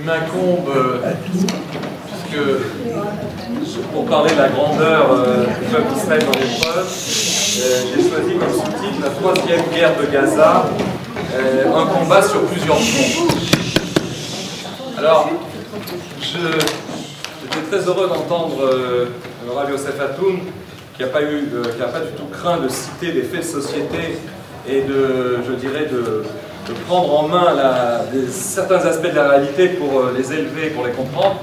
m'incombe, puisque pour parler de la grandeur du peuple d'Israël dans l'épreuve, j'ai choisi comme sous-titre la troisième guerre de Gaza, un combat sur plusieurs fronts. Alors, j'étais très heureux d'entendre le Rav Yosef Hatun, qui n'a pas du tout craint de citer des faits de société et je dirais, de prendre en main certains aspects de la réalité pour les élever, pour les comprendre.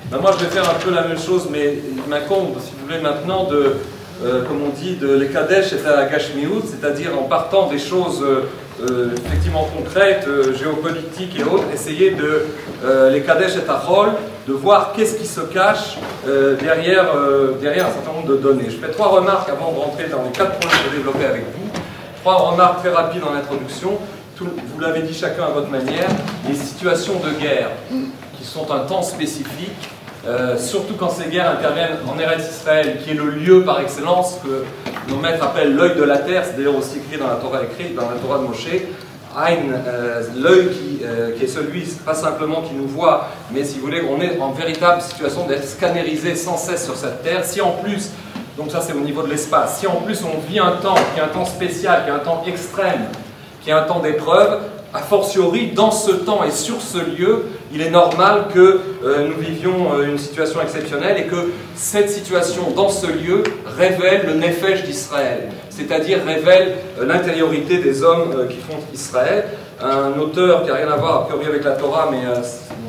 Ben moi, je vais faire un peu la même chose, mais il m'incombe, si vous voulez, maintenant comme on dit, de les Kadesh et à Gashmiut, c'est-à-dire en partant des choses effectivement concrètes, géopolitiques et autres, essayer de les Kadesh et Achol, de voir qu'est-ce qui se cache derrière un certain nombre de données. Je fais 3 remarques avant de rentrer dans les 4 points que je vais développer avec vous. 3 remarques très rapides en introduction. Vous l'avez dit chacun à votre manière, les situations de guerre qui sont un temps spécifique, surtout quand ces guerres interviennent en Eretz Israël, qui est le lieu par excellence que nos maîtres appellent l'œil de la terre, c'est d'ailleurs aussi écrit dans la Torah de Moshe, l'œil qui est celui, pas simplement qui nous voit, mais si vous voulez, on est en véritable situation d'être scannérisé sans cesse sur cette terre. Si en plus, donc ça c'est au niveau de l'espace, si en plus on vit un temps qui est un temps spécial, qui est un temps extrême, qui est un temps d'épreuve, a fortiori, dans ce temps et sur ce lieu, il est normal que nous vivions une situation exceptionnelle et que cette situation dans ce lieu révèle le nefesh d'Israël, c'est-à-dire révèle l'intériorité des hommes qui font Israël. Un auteur qui n'a rien à voir a priori avec la Torah, mais un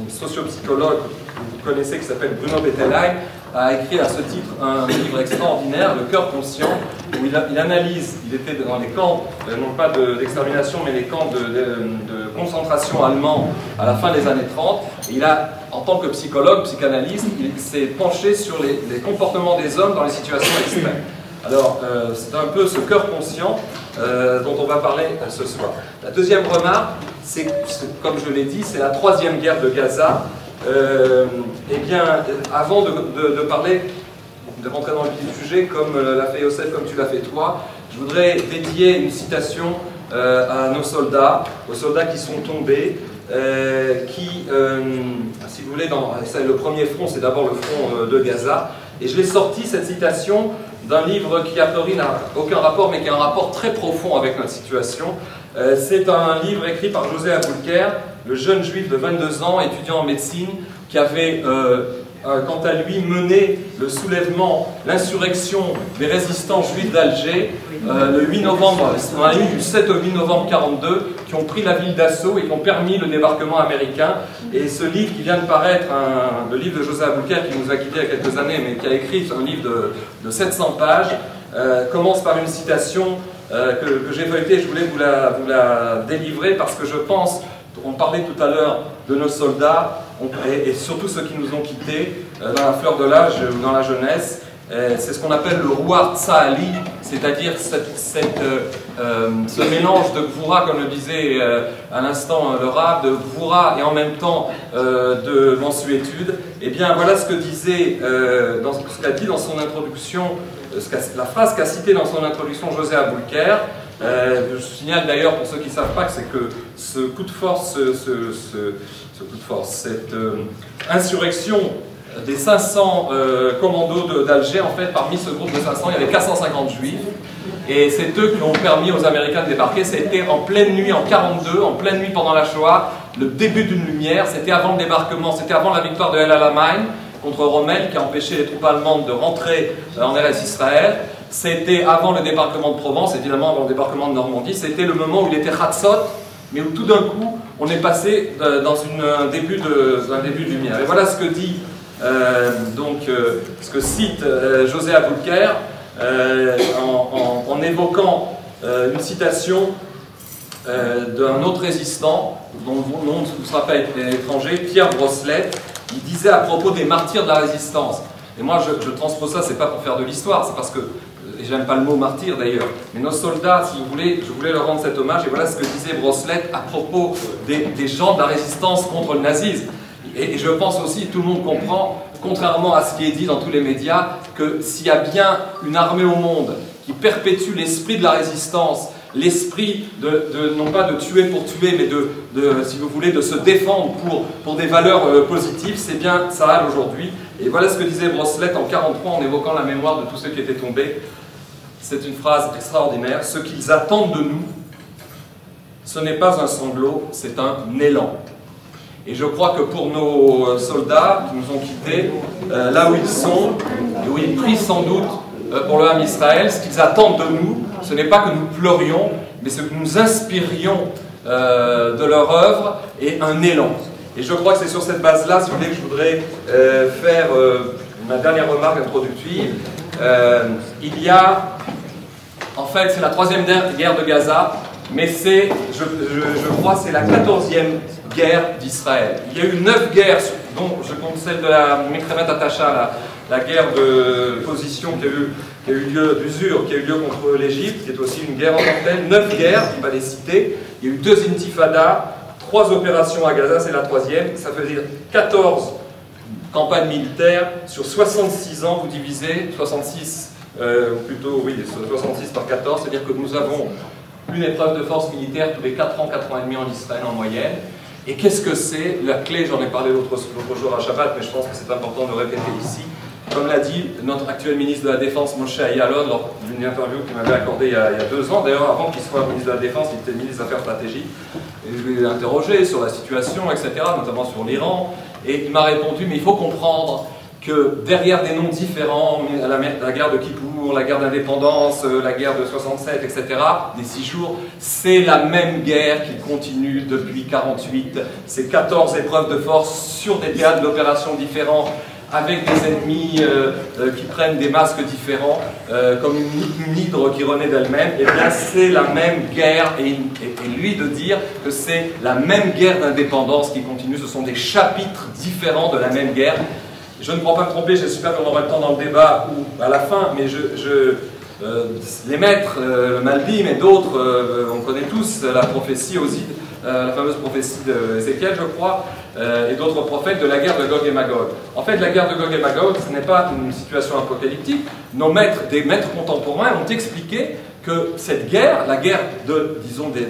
sociopsychologue que vous connaissez qui s'appelle Bruno Bettelheim, a écrit à ce titre un livre extraordinaire, Le cœur conscient, où il analyse, il était dans les camps, non pas d'extermination, mais les camps de concentration allemands à la fin des années 30. Et il a, en tant que psychologue, psychanalyste, il s'est penché sur les comportements des hommes dans les situations extrêmes. Alors, c'est un peu ce cœur conscient dont on va parler ce soir. La deuxième remarque, c'est, comme je l'ai dit, c'est la troisième guerre de Gaza. Eh bien, avant de parler, de rentrer dans le vif du sujet, comme l'a fait Yosef, comme tu l'as fait toi, je voudrais dédier une citation à nos soldats, aux soldats qui sont tombés, si vous voulez, le premier front, c'est d'abord le front de Gaza, et je l'ai sorti, cette citation, d'un livre qui a priori n'a aucun rapport, mais qui a un rapport très profond avec notre situation. C'est un livre écrit par José Aboulker, le jeune juif de 22 ans, étudiant en médecine, qui avait, quant à lui, mené le soulèvement, l'insurrection des résistants juifs d'Alger, le 8 novembre, on a eu du 7 au 8 novembre 1942, qui ont pris la ville d'assaut et qui ont permis le débarquement américain. Et ce livre qui vient de paraître, le livre de José Aboulker, qui nous a quittés il y a quelques années, mais qui a écrit un livre de 700 pages, commence par une citation que j'ai feuilletée. Je voulais vous la délivrer parce que je pense, on parlait tout à l'heure de nos soldats et surtout ceux qui nous ont quittés dans la fleur de l'âge ou dans la jeunesse. C'est ce qu'on appelle le Ruach Tzahali, c'est-à-dire ce mélange de Gvura, comme le disait à l'instant le Rav, de Gvura et en même temps de mansuétude. Et bien voilà ce que disait, ce qu'a dit dans son introduction, la phrase qu'a citée dans son introduction José Aboulker. Je signale d'ailleurs pour ceux qui ne savent pas que c'est que ce coup de force, cette insurrection des 500 commandos d'Alger, en fait, parmi ce groupe de 500, il y avait 450 juifs. Et c'est eux qui ont permis aux Américains de débarquer. C'était en pleine nuit, en 1942, en pleine nuit pendant la Shoah, le début d'une lumière. C'était avant le débarquement, c'était avant la victoire de El Alamein contre Rommel, qui a empêché les troupes allemandes de rentrer en Eretz Israël. C'était avant le débarquement de Provence, évidemment avant le débarquement de Normandie. C'était le moment où il était Hatzot, mais où tout d'un coup, on est passé dans un début de lumière. Et voilà ce que dit, ce que cite José Aboulker en évoquant une citation d'un autre résistant, dont le nom ne sera pas étranger, Pierre Brosselette. Il disait à propos des martyrs de la résistance. Et moi, je transpose ça, c'est pas pour faire de l'histoire, c'est parce que, et j'aime pas le mot martyr d'ailleurs, mais nos soldats, si vous voulez, je voulais leur rendre cet hommage, et voilà ce que disait Brosselette à propos des gens de la résistance contre le nazisme. Et je pense aussi, tout le monde comprend, contrairement à ce qui est dit dans tous les médias, que s'il y a bien une armée au monde qui perpétue l'esprit de la résistance l'esprit non pas de tuer pour tuer, mais si vous voulez, de se défendre pour des valeurs positives, c'est bien Tsahal aujourd'hui. Et voilà ce que disait Broslet en 1943 en évoquant la mémoire de tous ceux qui étaient tombés. C'est une phrase extraordinaire. Ce qu'ils attendent de nous, ce n'est pas un sanglot, c'est un élan. Et je crois que pour nos soldats qui nous ont quittés, là où ils sont, et où ils prient sans doute pour le Ham Israël, ce qu'ils attendent de nous, ce n'est pas que nous pleurions, mais ce que nous inspirions de leur œuvre et un élan. Et je crois que c'est sur cette base-là, si vous voulez, que je voudrais faire ma dernière remarque introductive. Il y a, en fait, c'est la 3e guerre de Gaza, mais c'est, je crois, c'est la 14e guerre d'Israël. Il y a eu 9 guerres, dont je compte celle de la Milchemet Hatasha, la guerre de position qui a eu lieu d'usure, qui a eu lieu contre l'Égypte, qui est aussi une guerre en tant que telle. 9 guerres, on va les citer. Il y a eu 2 intifadas, 3 opérations à Gaza, c'est la 3e. Ça veut dire 14 campagnes militaires sur 66 ans. Vous divisez 66, ou plutôt, oui, 66 par 14, c'est-à-dire que nous avons une épreuve de force militaire tous les 4 ans, 4 ans et demi en Israël en moyenne. Et qu'est-ce que c'est? La clé, j'en ai parlé l'autre jour à Shabbat, mais je pense que c'est important de le répéter ici. Comme l'a dit notre actuel ministre de la Défense, Moshe Ayalon, lors d'une interview qu'il m'avait accordée il y a 2 ans, d'ailleurs avant qu'il soit ministre de la Défense, il était ministre des Affaires stratégiques, et je l'ai interrogé sur la situation, etc., notamment sur l'Iran, et il m'a répondu, mais il faut comprendre que derrière des noms différents, la guerre de Kippour, la guerre d'indépendance, la guerre de 67, etc., des 6 jours, c'est la même guerre qui continue depuis 1948. C'est 14 épreuves de force sur des théâtres d'opérations différents, avec des ennemis qui prennent des masques différents, comme une hydre qui renaît d'elle-même. Et bien c'est la même guerre, et lui de dire que c'est la même guerre d'indépendance qui continue, ce sont des chapitres différents de la même guerre. Je ne crois pas me tromper, j'espère qu'on aura le temps dans le débat ou à la fin, mais les maîtres, Malbim et d'autres, on connaît tous la prophétie Osid, la fameuse prophétie d'Ézéchiel, je crois, et d'autres prophètes de la guerre de Gog et Magog. En fait, la guerre de Gog et Magog, ce n'est pas une situation apocalyptique. Nos maîtres, des maîtres contemporains, ont expliqué que cette guerre, la guerre de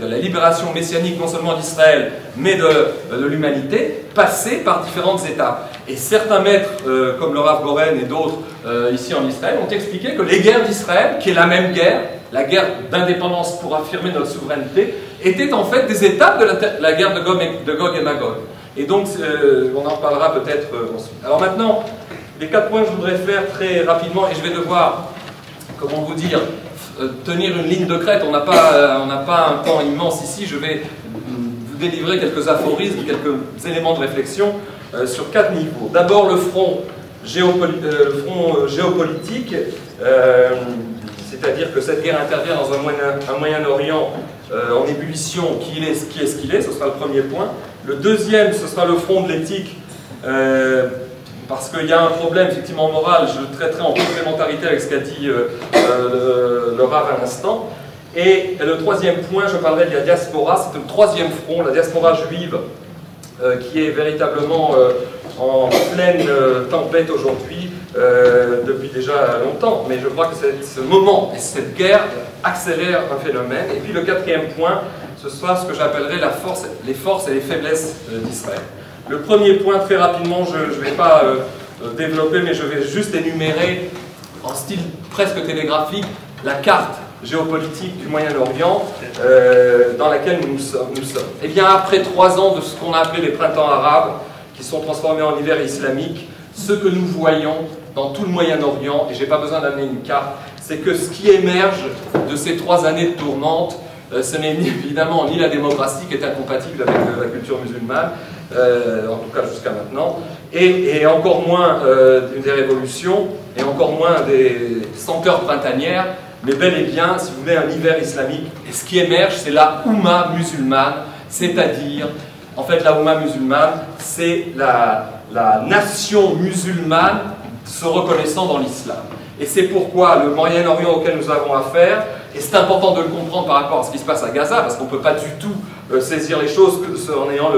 la libération messianique non seulement d'Israël, mais de l'humanité, passait par différentes étapes. Et certains maîtres, comme le Rav Goren et d'autres ici en Israël, ont expliqué que les guerres d'Israël, qui est la même guerre, la guerre d'indépendance pour affirmer notre souveraineté, étaient en fait des étapes de la guerre de Gog et Magog. Et donc, on en reparlera peut-être ensuite. Alors maintenant, les 4 points que je voudrais faire très rapidement, et je vais devoir, comment vous dire, tenir une ligne de crête. On n'a pas un temps immense ici. Je vais vous délivrer quelques aphorismes, quelques éléments de réflexion sur 4 niveaux. D'abord, le front géopolitique, c'est-à-dire que cette guerre intervient dans un Moyen-Orient en ébullition. Qui est ce qu'il est? Ce sera le premier point. Le deuxième, ce sera le front de l'éthique. Parce qu'il y a un problème effectivement moral, je le traiterai en complémentarité avec ce qu'a dit le Rav à l'instant. Et le troisième point, je parlerai de la diaspora, c'est le troisième front, la diaspora juive, qui est véritablement en pleine tempête aujourd'hui, depuis déjà longtemps. Mais je crois que ce moment et cette guerre accélèrent un phénomène. Et puis le quatrième point, ce sera ce que j'appellerai les forces et les faiblesses d'Israël. Le premier point, très rapidement, je ne vais pas développer, mais je vais juste énumérer, en style presque télégraphique, la carte géopolitique du Moyen-Orient dans laquelle nous sommes. Et bien, après 3 ans de ce qu'on a appelé les printemps arabes, qui sont transformés en hiver islamique, ce que nous voyons dans tout le Moyen-Orient, et je n'ai pas besoin d'amener une carte, c'est que ce qui émerge de ces 3 années de tourmente, ce n'est évidemment ni la démocratie qui est incompatible avec la culture musulmane, en tout cas jusqu'à maintenant, et encore moins des révolutions, et encore moins des senteurs printanières, mais bel et bien, si vous voulez, un hiver islamique. Et ce qui émerge, c'est la Oumma musulmane, c'est-à-dire, en fait, la Oumma musulmane, c'est la nation musulmane se reconnaissant dans l'islam. Et c'est pourquoi le Moyen-Orient auquel nous avons affaire, et c'est important de le comprendre par rapport à ce qui se passe à Gaza, parce qu'on ne peut pas du tout saisir les choses en ayant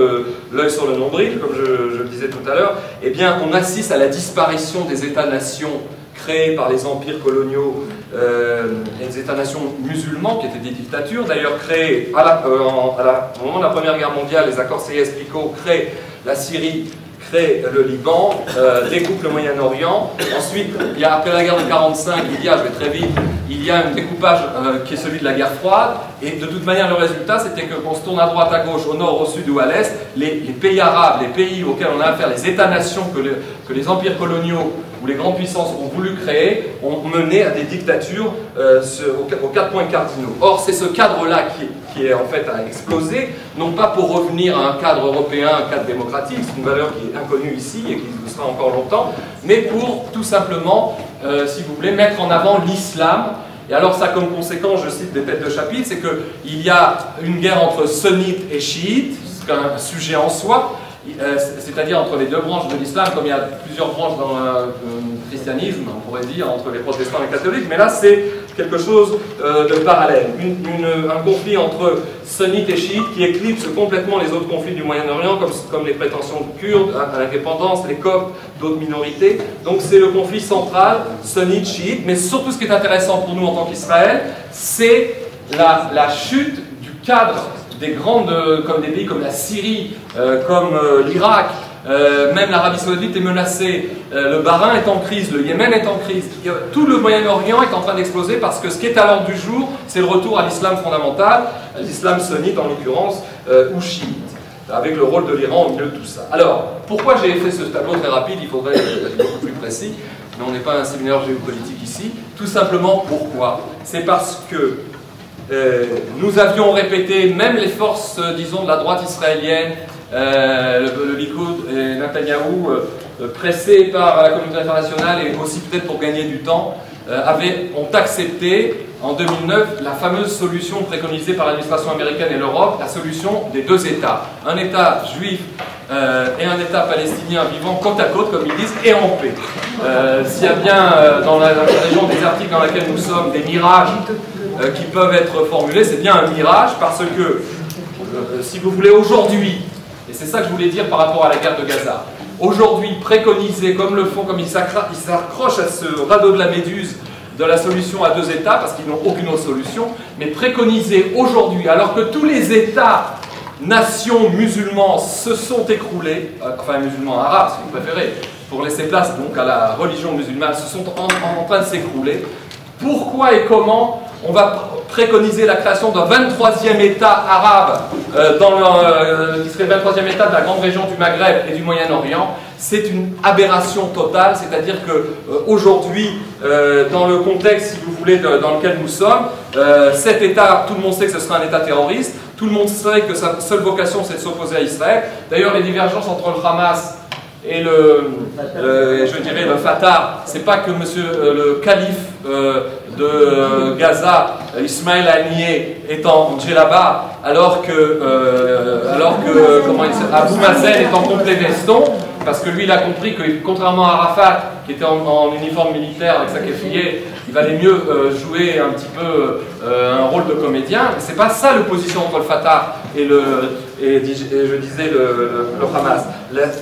l'œil sur le nombril, comme je le disais tout à l'heure, eh bien on assiste à la disparition des États-nations créés par les empires coloniaux et les États-nations musulmans, qui étaient des dictatures, d'ailleurs créés au moment de la Première Guerre mondiale, les accords Sykes-Picot créent la Syrie, créent le Liban, découpent le Moyen-Orient. Ensuite, après la guerre de 1945, je vais très vite, il y a un découpage qui est celui de la guerre froide, et de toute manière le résultat c'était qu'on se tourne à droite, à gauche, au nord, au sud ou à l'est, les pays arabes, les pays auxquels on a affaire, les États-nations que les empires coloniaux ou les grandes puissances ont voulu créer, ont mené à des dictatures aux 4 points cardinaux. Or c'est ce cadre-là qui est en fait à exploser, non pas pour revenir à un cadre européen, un cadre démocratique, c'est une valeur qui est inconnue ici et qui le sera encore longtemps, mais pour tout simplement, si vous voulez, mettre en avant l'islam. Et alors ça comme conséquence, je cite des têtes de chapitre, c'est qu'il y a une guerre entre sunnites et chiites, c'est un sujet en soi, c'est-à-dire entre les deux branches de l'islam, comme il y a plusieurs branches dans le christianisme, on pourrait dire, entre les protestants et les catholiques, mais là c'est quelque chose de parallèle, un conflit entre sunnites et chiites qui éclipse complètement les autres conflits du Moyen-Orient, comme les prétentions kurdes à l'indépendance, les Coptes, d'autres minorités. Donc c'est le conflit central, sunnite-chiite, mais surtout ce qui est intéressant pour nous en tant qu'Israël, c'est la chute du cadre des grandes, comme des pays comme la Syrie, comme l'Irak, même l'Arabie Saoudite est menacée, le Bahreïn est en crise, le Yémen est en crise, tout le Moyen-Orient est en train d'exploser parce que ce qui est à l'ordre du jour, c'est le retour à l'islam fondamental, à l'islam sunnite en l'occurrence, ou chiite, avec le rôle de l'Iran au milieu de tout ça. Alors, pourquoi j'ai fait ce tableau très rapide, il faudrait être beaucoup plus précis, mais on n'est pas un séminaire géopolitique ici, tout simplement pourquoi? C'est parce que nous avions répété, même les forces, disons, de la droite israélienne, le Likoud et Netanyahou, pressés par la communauté internationale et aussi peut-être pour gagner du temps, ont accepté en 2009 la fameuse solution préconisée par l'administration américaine et l'Europe, la solution des deux États. Un État juif et un État palestinien vivant côte à côte, comme ils disent, et en paix. S'il y a bien dans la région désertique dans laquelle nous sommes des mirages qui peuvent être formulés, c'est bien un mirage parce que, si vous voulez, aujourd'hui, et c'est ça que je voulais dire par rapport à la guerre de Gaza, aujourd'hui préconiser, comme le font, comme ils s'accrochent à ce radeau de la Méduse de la solution à deux États, parce qu'ils n'ont aucune autre solution, mais préconiser aujourd'hui, alors que tous les États, nations musulmans se sont écroulés, enfin musulmans arabes si vous préférez, pour laisser place donc à la religion musulmane, se sont en train de s'écrouler, pourquoi et comment on va préconiser la création d'un 23e État arabe qui serait le 23e État de la grande région du Maghreb et du Moyen-Orient? C'est une aberration totale, c'est-à-dire qu'aujourd'hui, dans le contexte, si vous voulez, dans lequel nous sommes, cet État, tout le monde sait que ce sera un État terroriste, tout le monde sait que sa seule vocation c'est de s'opposer à Israël. D'ailleurs, les divergences entre le Hamas et je dirais le Fatah, c'est pas que le calife de Gaza, Ismaël Haniyeh, est en Djellaba, alors que Abou Mazen est en complet veston, parce que lui il a compris que contrairement à Arafat, qui était en uniforme militaire avec sa keffiyeh, il valait mieux jouer un petit peu un rôle de comédien. C'est pas ça l'opposition entre le Fatah et je disais le Hamas.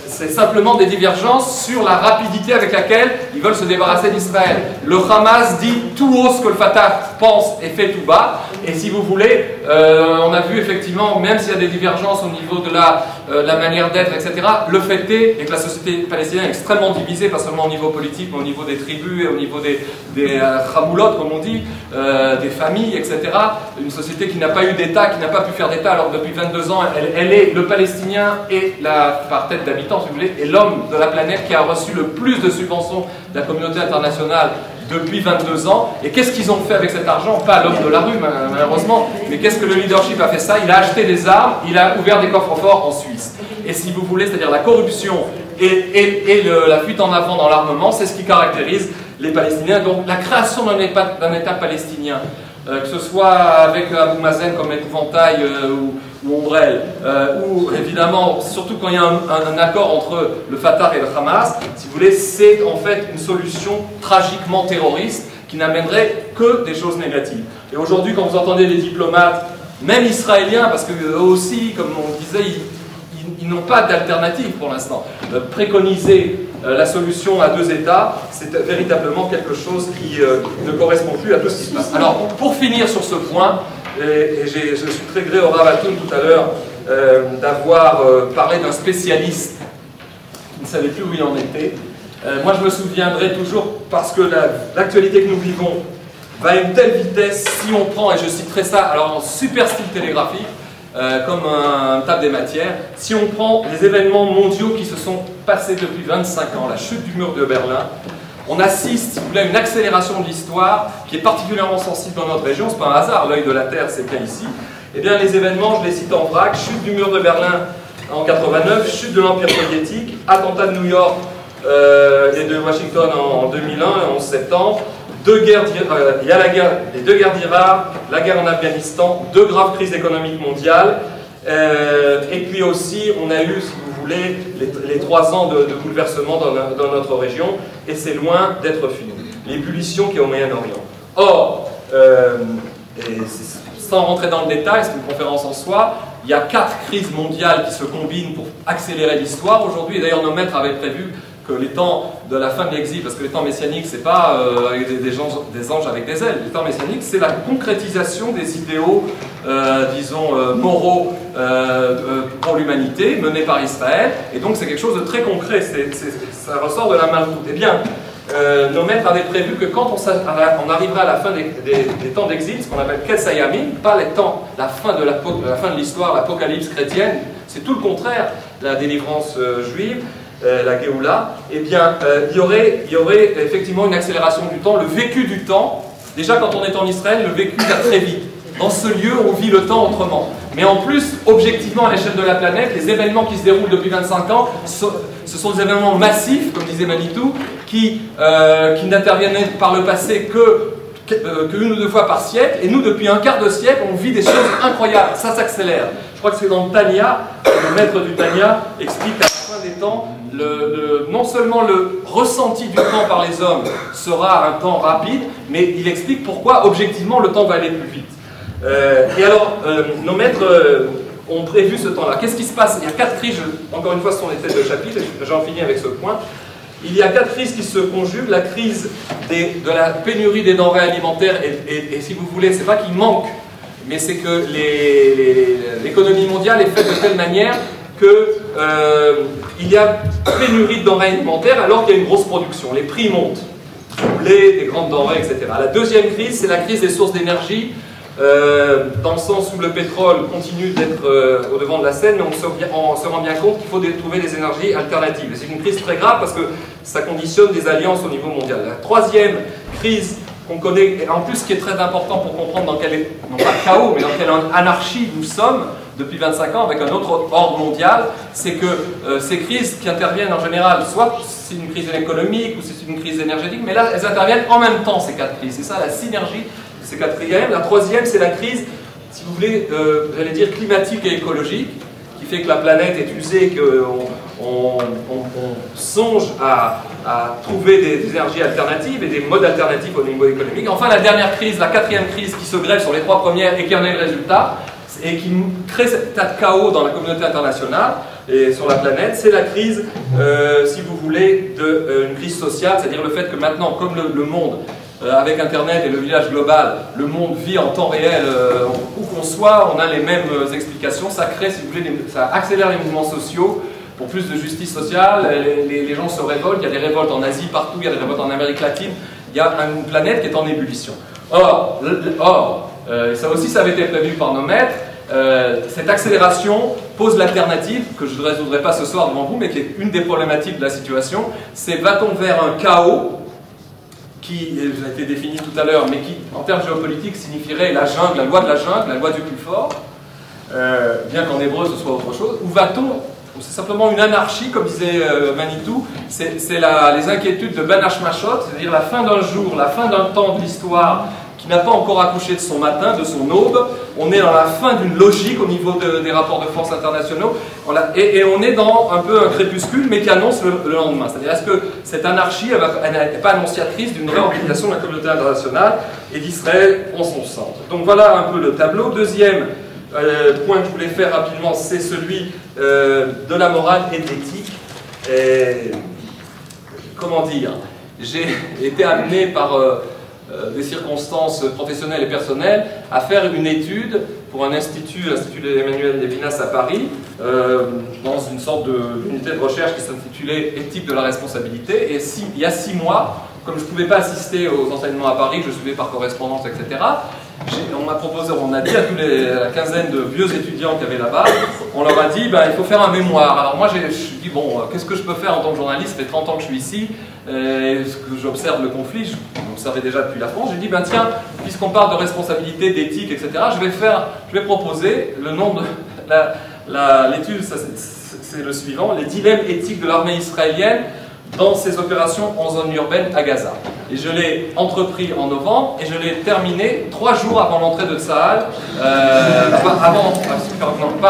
C'est simplement des divergences sur la rapidité avec laquelle ils veulent se débarrasser d'Israël. Le Hamas dit tout haut ce que le Fatah pense et fait tout bas. Et si vous voulez, on a vu effectivement, même s'il y a des divergences au niveau de la manière d'être, etc., le fait est que la société palestinienne est extrêmement divisée, pas seulement au niveau politique, mais au niveau des tribus et au niveau des khamoulotes, comme on dit, des familles, etc. Une société qui n'a pas eu d'État, qui n'a pas pu faire d'État, alors que depuis 22 ans, elle est le Palestinien et par tête d'habitant, si vous voulez, et l'homme de la planète qui a reçu le plus de subventions de la communauté internationale depuis 22 ans. Et qu'est-ce qu'ils ont fait avec cet argent? Pas l'homme de la rue, malheureusement, mais qu'est-ce que le leadership a fait ça? Il a acheté des armes, il a ouvert des coffres forts en Suisse. Et si vous voulez, c'est-à-dire la corruption et la fuite en avant dans l'armement, c'est ce qui caractérise les Palestiniens. Donc la création d'un État palestinien, que ce soit avec Abou Mazen comme épouvantail ou ombrelle, ou évidemment, surtout quand il y a un accord entre le Fatah et le Hamas, si vous voulez, c'est en fait une solution tragiquement terroriste qui n'amènerait que des choses négatives. Et aujourd'hui, quand vous entendez les diplomates, même israéliens, parce qu'eux aussi, comme on disait, ils n'ont pas d'alternative pour l'instant, préconiser la solution à 2 États, c'est véritablement quelque chose qui ne correspond plus à tout ce qui se passe. Alors, pour finir sur ce point, et je suis très gré au Ravatoun tout à l'heure d'avoir parlé d'un spécialiste qui ne savait plus où il en était. Moi, je me souviendrai toujours, parce que l'actualité que nous vivons va à une telle vitesse, si on prend, et je citerai ça alors en super style télégraphique, comme un table des matières, si on prend les événements mondiaux qui se sont passés depuis 25 ans, la chute du mur de Berlin, on assiste, si vous voulez, à une accélération de l'histoire qui est particulièrement sensible dans notre région. Ce n'est pas un hasard, l'œil de la Terre, c'est bien ici. Eh bien, les événements, je les cite en vrac: chute du mur de Berlin en 89, chute de l'Empire soviétique, attentat de New York et de Washington en 2001, le 11 septembre, il y a les 2 guerres d'Irak, la guerre en Afghanistan, 2 graves crises économiques mondiales, et puis aussi, on a eu, si vous voulez, les 3 ans de bouleversement dans notre région, et c'est loin d'être fini. L'ébullition qui est au Moyen-Orient. Or, sans rentrer dans le détail, c'est une conférence en soi, il y a 4 crises mondiales qui se combinent pour accélérer l'histoire aujourd'hui, et d'ailleurs nos maîtres avaient prévu que les temps de la fin de l'exil, parce que les temps messianiques, c'est pas avec des anges avec des ailes, les temps messianiques, c'est la concrétisation des idéaux, disons, moraux pour l'humanité, menés par Israël, et donc c'est quelque chose de très concret, ça ressort de la malchoute. Eh bien, nos maîtres avaient prévu que quand on arriverait à la fin des temps d'exil, ce qu'on appelle Ketsayamin, pas la fin de l'histoire, l'apocalypse chrétienne, c'est tout le contraire, la délivrance juive, la Géoula, eh bien, il y aurait effectivement une accélération du temps, le vécu du temps. Déjà, quand on est en Israël, le vécu va très vite. Dans ce lieu, on vit le temps autrement. Mais en plus, objectivement, à l'échelle de la planète, les événements qui se déroulent depuis 25 ans, ce sont des événements massifs, comme disait Manitou, qui n'interviennent par le passé qu'une ou 2 fois par siècle. Et nous, depuis un quart de siècle, on vit des choses incroyables. Ça s'accélère. Je crois que c'est dans le Tanya, le maître du Tanya explique qu'à la fin des temps, non seulement le ressenti du temps par les hommes sera un temps rapide, mais il explique pourquoi, objectivement, le temps va aller plus vite. Et alors, nos maîtres ont prévu ce temps-là. Qu'est-ce qui se passe? Il y a 4 crises, encore une fois, ce sont les têtes de chapitre, et j'en finis avec ce point. Il y a 4 crises qui se conjuguent. La crise de la pénurie des denrées alimentaires, et si vous voulez, c'est pas qu'il manque, mais c'est que l'économie mondiale est faite de telle manière qu'il y a pénurie de denrées alimentaires alors qu'il y a une grosse production. Les prix montent, du blé, des grandes denrées, etc. La deuxième crise, c'est la crise des sources d'énergie, dans le sens où le pétrole continue d'être au devant de la scène, mais on se rend bien compte qu'il faut trouver des énergies alternatives. C'est une crise très grave parce que ça conditionne des alliances au niveau mondial. La troisième crise qu'on connaît, et en plus ce qui est très important pour comprendre dans quel, non pas chaos, mais dans quelle anarchie nous sommes depuis 25 ans avec un autre ordre mondial, c'est que ces crises qui interviennent en général, soit c'est une crise économique ou c'est une crise énergétique, mais là elles interviennent en même temps, ces 4 crises. C'est ça la synergie de ces 4 crises. La troisième, c'est la crise, si vous voulez, j'allais dire climatique et écologique, qui fait que la planète est usée, qu'on songe à trouver des énergies alternatives et des modes alternatifs au niveau économique. Enfin, la dernière crise, la 4e crise qui se grève sur les 3 premières et qui en est le résultat, et qui crée cet état de chaos dans la communauté internationale et sur la planète, c'est la crise, si vous voulez, une crise sociale, c'est-à-dire le fait que maintenant, comme le monde, avec Internet et le village global, le monde vit en temps réel, où qu'on soit, on a les mêmes explications, ça crée, si vous voulez, ça accélère les mouvements sociaux, pour plus de justice sociale, les gens se révoltent, il y a des révoltes en Asie partout, il y a des révoltes en Amérique latine, il y a une planète qui est en ébullition. Or, ça aussi ça avait été prévu par nos maîtres, cette accélération pose l'alternative, que je ne résoudrai pas ce soir devant vous, mais qui est une des problématiques de la situation, c'est va-t-on vers un chaos qui a été défini tout à l'heure, mais qui, en termes géopolitiques, signifierait la jungle, la loi de la jungle, la loi du plus fort, bien qu'en hébreu ce soit autre chose, ou va-t-on, c'est simplement une anarchie, comme disait Manitou, c'est les inquiétudes de Ben Hashmashot, c'est-à-dire la fin d'un jour, la fin d'un temps de l'histoire qui n'a pas encore accouché de son matin, de son aube. On est dans la fin d'une logique au niveau des rapports de force internationaux, et on est dans un peu un crépuscule, mais qui annonce le lendemain. C'est-à-dire, est-ce que cette anarchie n'est pas annonciatrice d'une réorganisation de la communauté internationale et d'Israël en son centre? Donc voilà un peu le tableau. Deuxième point que je voulais faire rapidement, c'est celui de la morale et de l'éthique. comment dire, j'ai été amené par des circonstances professionnelles et personnelles à faire une étude pour un institut, l'Institut Emmanuel Levinas à Paris, dans une sorte d'unité de recherche qui s'intitulait Éthique de la responsabilité. Et il y a 6 mois, comme je ne pouvais pas assister aux enseignements à Paris, je suivais par correspondance, etc., on m'a proposé, on a dit à la quinzaine de vieux étudiants qu'il y avait là-bas, on leur a dit, ben, il faut faire un mémoire. Alors moi, je me suis dit, bon, qu'est-ce que je peux faire en tant que journaliste? Ça fait 30 ans que je suis ici, j'observe le conflit, je l'observais déjà depuis la France. J'ai dit, ben tiens, puisqu'on parle de responsabilité, d'éthique, etc., je vais proposer le nom de l'étude, c'est le suivant, les dilemmes éthiques de l'armée israélienne dans ses opérations en zone urbaine à Gaza. Et je l'ai entrepris en novembre et je l'ai terminé 3 jours avant l'entrée de Tsahal, pas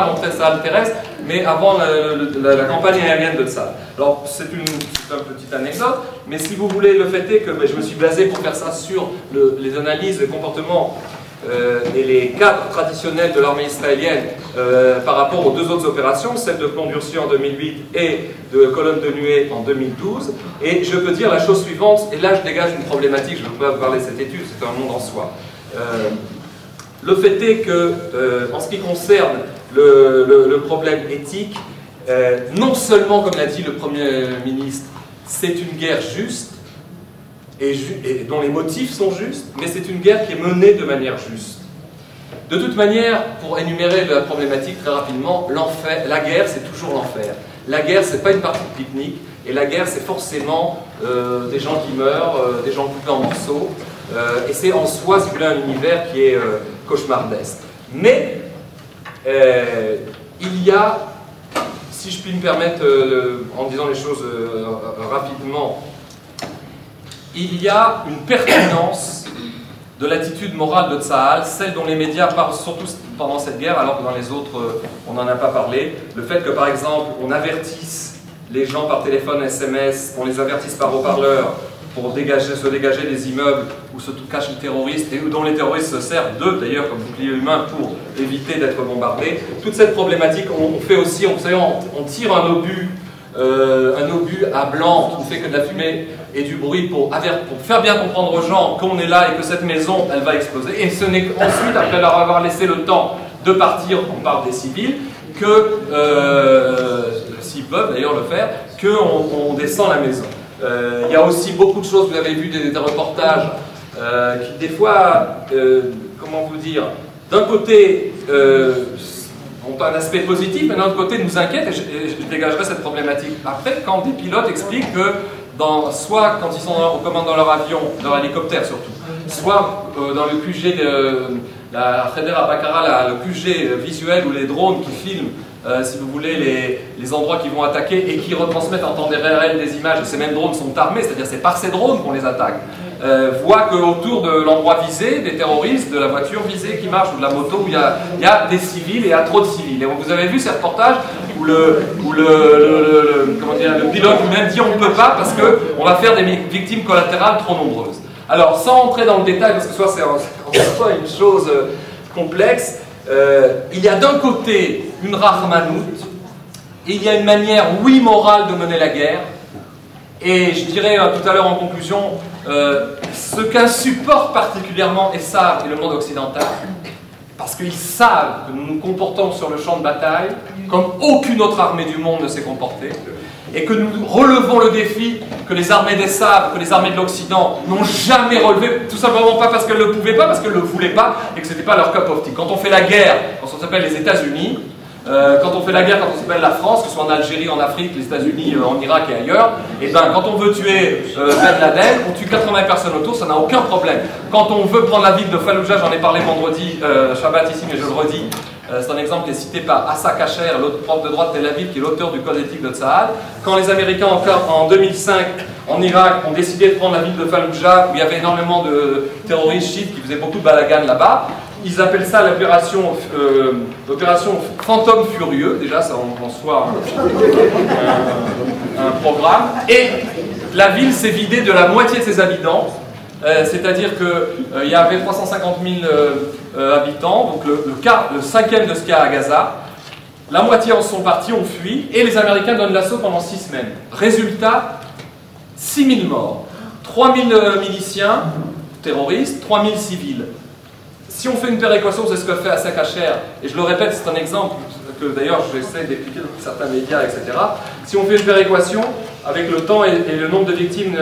l'entrée de Tsahal terrestre, mais avant la campagne aérienne de Tsahal. Alors c'est une petite anecdote, mais si vous voulez, le fait est que je me suis basé pour faire ça sur les analyses, les comportements et les cadres traditionnels de l'armée israélienne par rapport aux 2 autres opérations, celle de Plomb Durci en 2008 et de Colonne de Nuée en 2012. Et je peux dire la chose suivante, et là je dégage une problématique, je ne peux pas vous parler de cette étude, c'est un monde en soi. Le fait est que, en ce qui concerne le problème éthique, non seulement, comme l'a dit le Premier ministre, c'est une guerre juste, et dont les motifs sont justes, mais c'est une guerre qui est menée de manière juste. De toute manière, pour énumérer la problématique très rapidement, la guerre c'est toujours l'enfer. La guerre c'est pas une partie de pique-nique, et la guerre c'est forcément des gens qui meurent, des gens coupés en morceaux, et c'est en soi, si vous voulez, un univers qui est cauchemardesque. Mais il y a, si je puis me permettre, en disant les choses rapidement, il y a une pertinence de l'attitude morale de Tsahal, celle dont les médias parlent surtout pendant cette guerre, alors que dans les autres, on n'en a pas parlé. Le fait que, par exemple, on avertisse les gens par téléphone, SMS, qu'on les avertisse par haut-parleur pour se dégager des immeubles où se cachent les terroristes, et dont les terroristes se servent d'eux, d'ailleurs, comme bouclier humain pour éviter d'être bombardés. Toute cette problématique, on fait aussi, on tire un obus à blanc qui ne fait que de la fumée et du bruit pour faire bien comprendre aux gens qu'on est là et que cette maison, elle va exploser. Et ce n'est qu'ensuite, après leur avoir laissé le temps de partir, on parle des civils, que, s'ils peuvent d'ailleurs le faire, qu'on descend la maison. Il y a aussi beaucoup de choses, vous avez vu des reportages qui des fois, comment vous dire, d'un côté ont un aspect positif, mais d'un autre côté nous inquiètent, et je dégagerai cette problématique après, quand des pilotes expliquent que soit quand ils sont aux commandes dans leur avion, dans leur hélicoptère surtout, soit dans le QG de la Khédera Bakara, le QG visuel ou les drones qui filment, si vous voulez, les endroits qui vont attaquer et qui retransmettent en temps réel des images, et ces mêmes drones sont armés, c'est-à-dire c'est par ces drones qu'on les attaque, voient qu'autour de l'endroit visé, des terroristes, de la voiture visée qui marche ou de la moto, où il y a des civils et il y a trop de civils. Et vous avez vu ces reportages où le pilote lui-même dit on ne peut pas parce qu'on va faire des victimes collatérales trop nombreuses. Alors, sans entrer dans le détail, parce que c'est en soi une chose complexe, il y a d'un côté une rahmanout, et il y a une manière, oui, morale de mener la guerre, et je dirais tout à l'heure en conclusion, ce qu'insupporte particulièrement Essav et le monde occidental, parce qu'ils savent que nous nous comportons sur le champ de bataille comme aucune autre armée du monde ne s'est comportée, et que nous relevons le défi que les armées d'Essav, que les armées de l'Occident n'ont jamais relevé, tout simplement pas parce qu'elles ne le pouvaient pas, parce qu'elles ne le voulaient pas, et que ce n'était pas leur cup of tea. Quand on fait la guerre, quand on s'appelle les États-Unis, quand on fait la guerre, quand on s'appelle la France, que ce soit en Algérie, en Afrique, les États-Unis, en Irak et ailleurs, et ben quand on veut tuer Ben Laden, on tue 80 personnes autour, ça n'a aucun problème. Quand on veut prendre la ville de Fallujah, j'en ai parlé vendredi, Shabbat ici, mais je le redis, c'est un exemple qui est cité par Assa Kacher, l'autre prof de droit de Tel Aviv, qui est l'auteur du code éthique de Tsahal. Quand les Américains, en 2005, en Irak, ont décidé de prendre la ville de Fallujah, où il y avait énormément de terroristes chiites qui faisaient beaucoup de balagan là-bas, ils appellent ça l'opération Fantôme Furieux, déjà ça en soi un programme, et la ville s'est vidée de la moitié de ses habitants, c'est-à-dire qu'il y avait 350 000 habitants, donc le cinquième de ce qu'il y a à Gaza, la moitié en sont partis, ont fui, et les Américains donnent l'assaut pendant 6 semaines. Résultat, 6 000 morts, 3 000 miliciens, terroristes, 3 000 civils. Si on fait une péréquation, c'est ce que fait Assa Kacher, et je le répète, c'est un exemple que d'ailleurs j'essaie d'expliquer dans certains médias, etc. Si on fait une péréquation, avec le temps et le nombre de victimes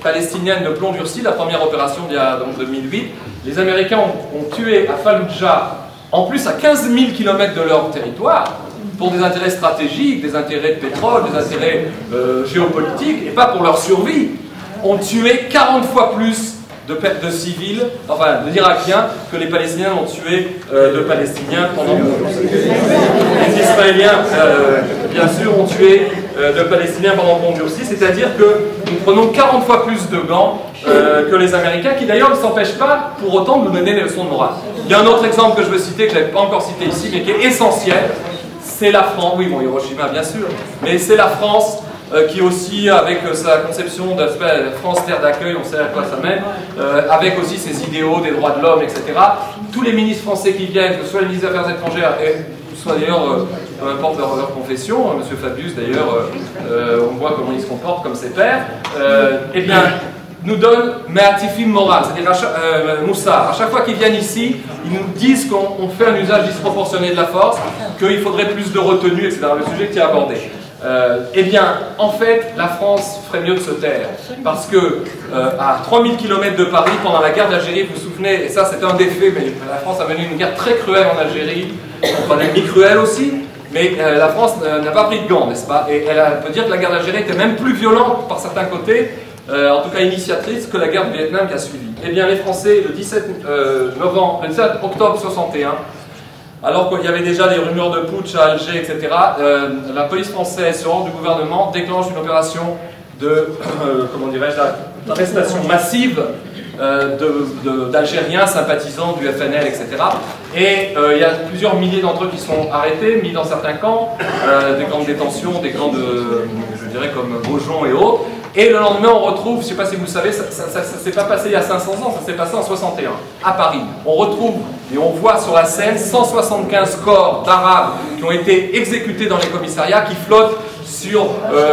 palestiniennes de plomb durci, la première opération d'il y a donc 2008, les Américains ont tué à Fallujah, en plus à 15 000 km de leur territoire, pour des intérêts stratégiques, des intérêts de pétrole, des intérêts géopolitiques, et pas pour leur survie, ont tué 40 fois plus de civils, enfin d'Irakiens, que les Palestiniens ont tué de Palestiniens pendant les Israéliens, bien sûr, ont tué de Palestiniens pendant le pont durci, c'est-à-dire que nous prenons 40 fois plus de gants que les Américains, qui d'ailleurs ne s'empêchent pas pour autant de nous donner des leçons de morale. Il y a un autre exemple que je veux citer, que je n'avais pas encore cité ici, mais qui est essentiel, c'est la France, oui bon Hiroshima bien sûr, mais c'est la France qui aussi, avec sa conception de France terre d'accueil, on sait à quoi ça mène, avec aussi ses idéaux des droits de l'homme, etc. Tous les ministres français qui viennent, que ce soit les ministres des Affaires étrangères, et que ce soit d'ailleurs, peu importe leur confession, M. Fabius d'ailleurs, on voit comment il se comporte comme ses pairs, eh bien, nous donnent Me'atifim moral, c'est-à-dire Moussar. À chaque fois qu'ils viennent ici, ils nous disent qu'on fait un usage disproportionné de la force, qu'il faudrait plus de retenue, etc. Le sujet que tu as abordé. Eh bien, en fait, la France ferait mieux de se taire, parce que à 3000 km de Paris, pendant la guerre d'Algérie, vous vous souvenez, et ça c'était un des faits, mais la France a mené une guerre très cruelle en Algérie, enfin demi-cruelle aussi, mais la France n'a pas pris de gants, n'est-ce pas? Et elle peut dire que la guerre d'Algérie était même plus violente par certains côtés, en tout cas initiatrice, que la guerre du Vietnam qui a suivi. Eh bien, les Français, le 17 octobre 61, alors qu'il y avait déjà des rumeurs de putsch à Alger, etc., la police française, sur ordre du gouvernement, déclenche une opération de, comment dirais-je, d'arrestation massive d'Algériens sympathisants du FNL, etc. Et il y a plusieurs milliers d'entre eux qui sont arrêtés, mis dans certains camps, des camps de détention, des camps de, je dirais, comme Beaujon et autres. Et le lendemain, on retrouve, je ne sais pas si vous le savez, ça ne s'est pas passé il y a 500 ans, ça s'est passé en 61, à Paris. On retrouve et on voit sur la scène 175 corps d'Arabes qui ont été exécutés dans les commissariats, qui flottent sur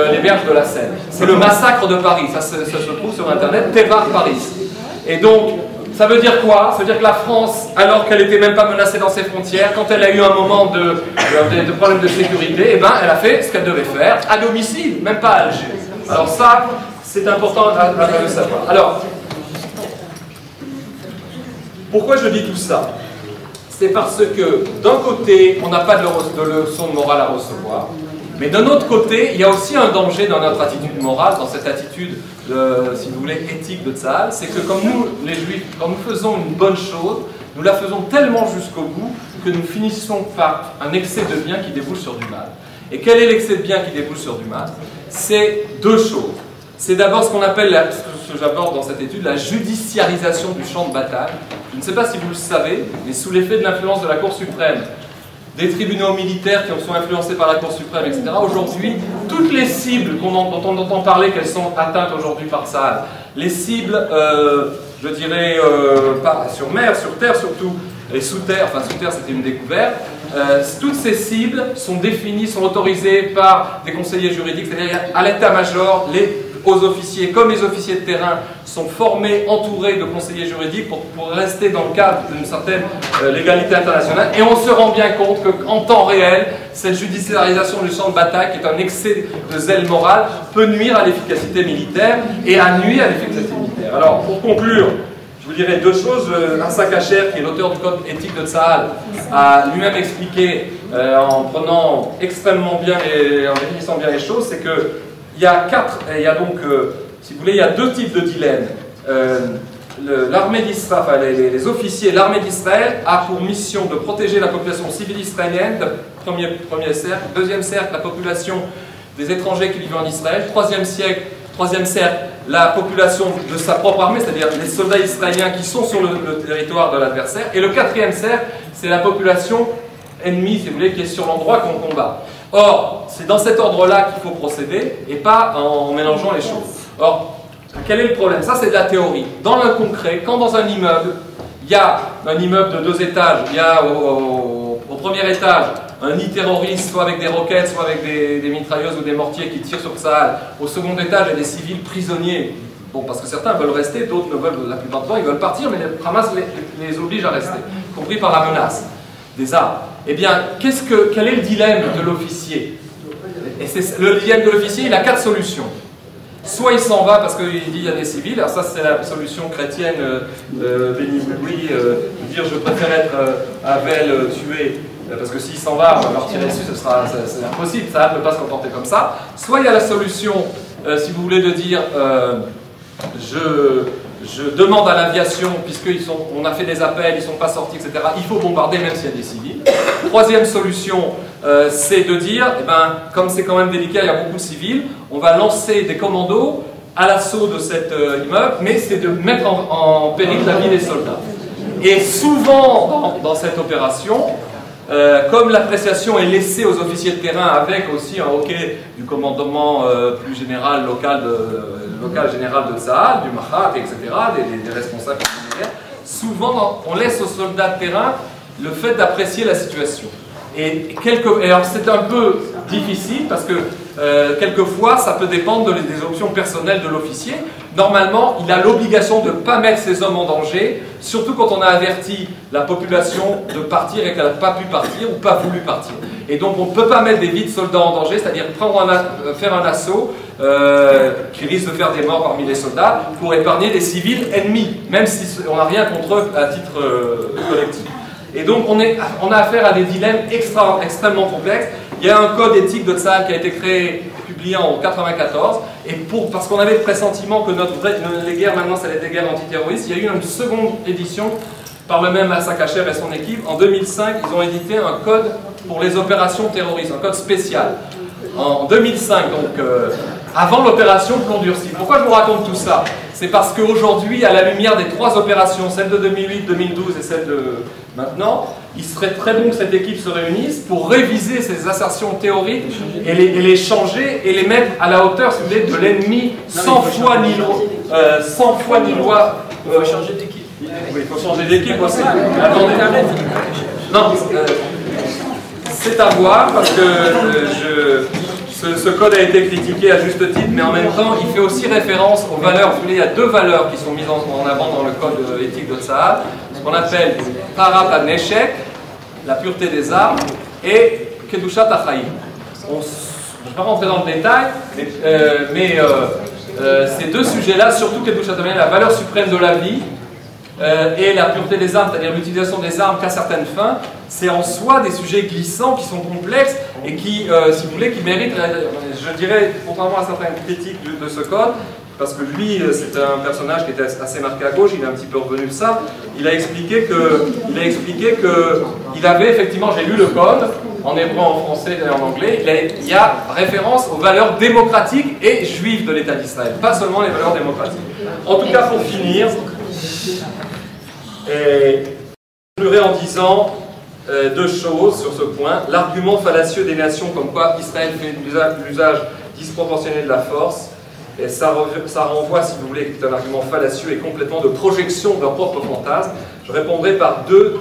les berges de la Seine. C'est le massacre de Paris, ça se trouve sur Internet, Tevar Paris. Et donc, ça veut dire quoi? Ça veut dire que la France, alors qu'elle n'était même pas menacée dans ses frontières, quand elle a eu un moment de problème de sécurité, eh ben, elle a fait ce qu'elle devait faire, à domicile, même pas à Alger. Alors ça, c'est important à le savoir. Alors, pourquoi je dis tout ça? C'est parce que, d'un côté, on n'a pas de leçon de morale à recevoir, mais d'un autre côté, il y a aussi un danger dans notre attitude morale, dans cette attitude, si vous voulez, éthique de Tzahal, c'est que comme nous, les Juifs, quand nous faisons une bonne chose, nous la faisons tellement jusqu'au bout que nous finissons par un excès de bien qui débouche sur du mal. Et quel est l'excès de bien qui débouche sur du mal? C'est deux choses. C'est d'abord ce qu'on appelle, ce que j'aborde dans cette étude, la judiciarisation du champ de bataille. Je ne sais pas si vous le savez, mais sous l'effet de l'influence de la Cour suprême, des tribunaux militaires qui sont influencés par la Cour suprême, etc., aujourd'hui, toutes les cibles dont on entend parler qu'elles sont atteintes aujourd'hui par ça, les cibles, je dirais, pas sur mer, sur terre surtout, et sous terre, enfin sous terre c'était une découverte, toutes ces cibles sont définies, sont autorisées par des conseillers juridiques, c'est-à-dire à l'état-major, les hauts officiers comme les officiers de terrain sont formés, entourés de conseillers juridiques pour rester dans le cadre d'une certaine légalité internationale. Et on se rend bien compte qu'en temps réel, cette judiciarisation du champ de bataille, qui est un excès de zèle moral, peut nuire à l'efficacité militaire et à nuire à l'efficacité militaire. Alors, pour conclure, je vous dirais deux choses. Assa Kacher, qui est l'auteur du code éthique de Tzahal, a lui-même expliqué, en prenant extrêmement bien et en définissant bien les choses, c'est que il y a donc, si vous voulez, il y a deux types de dilemmes. L'armée d'Israël, enfin les officiers, l'armée d'Israël a pour mission de protéger la population civile israélienne, premier cercle. Deuxième cercle, la population des étrangers qui vivent en Israël. Troisième cercle, la population de sa propre armée, c'est-à-dire les soldats israéliens qui sont sur le territoire de l'adversaire. Et le quatrième cercle, c'est la population ennemie, si vous voulez, qui est sur l'endroit qu'on combat. Or, c'est dans cet ordre-là qu'il faut procéder, et pas en mélangeant les choses. Or, quel est le problème? Ça, c'est de la théorie. Dans le concret, quand dans un immeuble, il y a un immeuble de 2 étages, il y a au premier étage un nid terroriste, soit avec des roquettes, soit avec des mitrailleuses ou des mortiers qui tirent sur Tsahal. Au second étage, il y a des civils prisonniers. Bon, parce que certains veulent rester, d'autres ne veulent, la plupart du temps, ils veulent partir, mais le Hamas les oblige à rester, compris par la menace des armes. Eh bien, quel est le dilemme de l'officier? Et le dilemme de l'officier, il a 4 solutions. Soit il s'en va parce qu'il dit il y a des civils, alors ça c'est la solution chrétienne, béni oui, dire je préfère être Havel tué, parce que s'il s'en va, on va leur tirer dessus, c'est impossible, ça ne peut pas se comporter comme ça. Soit il y a la solution, si vous voulez, de dire je demande à l'aviation, puisqu'on a fait des appels, ils ne sont pas sortis, etc., il faut bombarder même s'il y a des civils. Troisième solution, c'est de dire, eh ben, comme c'est quand même délicat, il y a beaucoup de civils, on va lancer des commandos à l'assaut de cet immeuble, mais c'est de mettre en péril la vie des soldats. Et souvent, dans cette opération, comme l'appréciation est laissée aux officiers de terrain avec aussi un hockey du commandement plus général, local général de Tsahal, du Mahat, etc., des responsables militaires, souvent on laisse aux soldats de terrain le fait d'apprécier la situation. Et alors c'est un peu difficile parce que quelquefois ça peut dépendre des options personnelles de l'officier. Normalement, il a l'obligation de ne pas mettre ses hommes en danger, surtout quand on a averti la population de partir et qu'elle n'a pas pu partir ou pas voulu partir. Et donc on ne peut pas mettre des vies de soldats en danger, c'est-à-dire faire un assaut qui risque de faire des morts parmi les soldats pour épargner des civils ennemis, même si on n'a rien contre eux à titre collectif. Et donc on a affaire à des dilemmes extrêmement complexes. Il y a un code éthique de Tsahal qui a été créé, publié en 1994, et parce qu'on avait le pressentiment que les guerres maintenant ça allait être des guerres antiterroristes, il y a eu une seconde édition par le même Assa Kacher et son équipe. En 2005, ils ont édité un code pour les opérations terroristes, un code spécial. En 2005, donc avant l'opération Plomb Durci. Pourquoi je vous raconte tout ça? C'est parce qu'aujourd'hui, à la lumière des 3 opérations, celle de 2008, 2012 et celle de maintenant, il serait très bon que cette équipe se réunisse pour réviser ces assertions théoriques et les changer et les mettre à la hauteur, si vous voulez, de l'ennemi sans foi ni loi. Il faut changer d'équipe. Oui, il faut changer d'équipe aussi. Attendez. Non, c'est à voir parce que ce code a été critiqué à juste titre, mais en même temps, il fait aussi référence aux valeurs. Vous voulez, il y a 2 valeurs qui sont mises en avant dans le code éthique de Tsahal, ce qu'on appelle Tarat HaNeshek, la pureté des armes, et Kedushat HaChaim. Je ne vais pas rentrer dans le détail, mais ces 2 sujets-là, surtout Kedushat HaChaim, la valeur suprême de la vie, et la pureté des armes, c'est-à-dire l'utilisation des armes qu'à certaines fins, c'est en soi des sujets glissants qui sont complexes et qui, si vous voulez, qui méritent, je dirais, contrairement à certaines critiques de ce code, parce que lui, c'est un personnage qui était assez marqué à gauche, il est un petit peu revenu de ça, il a expliqué qu'il avait effectivement, j'ai lu le code, en hébreu, en français et en anglais, il y a référence aux valeurs démocratiques et juives de l'État d'Israël, pas seulement les valeurs démocratiques. En tout cas, pour finir, et je conclurai en disant 2 choses sur ce point. L'argument fallacieux des nations comme quoi Israël fait l'usage disproportionné de la force, et ça renvoie, si vous voulez, qui est un argument fallacieux et complètement de projection de leur propre fantasme. Je répondrai par deux.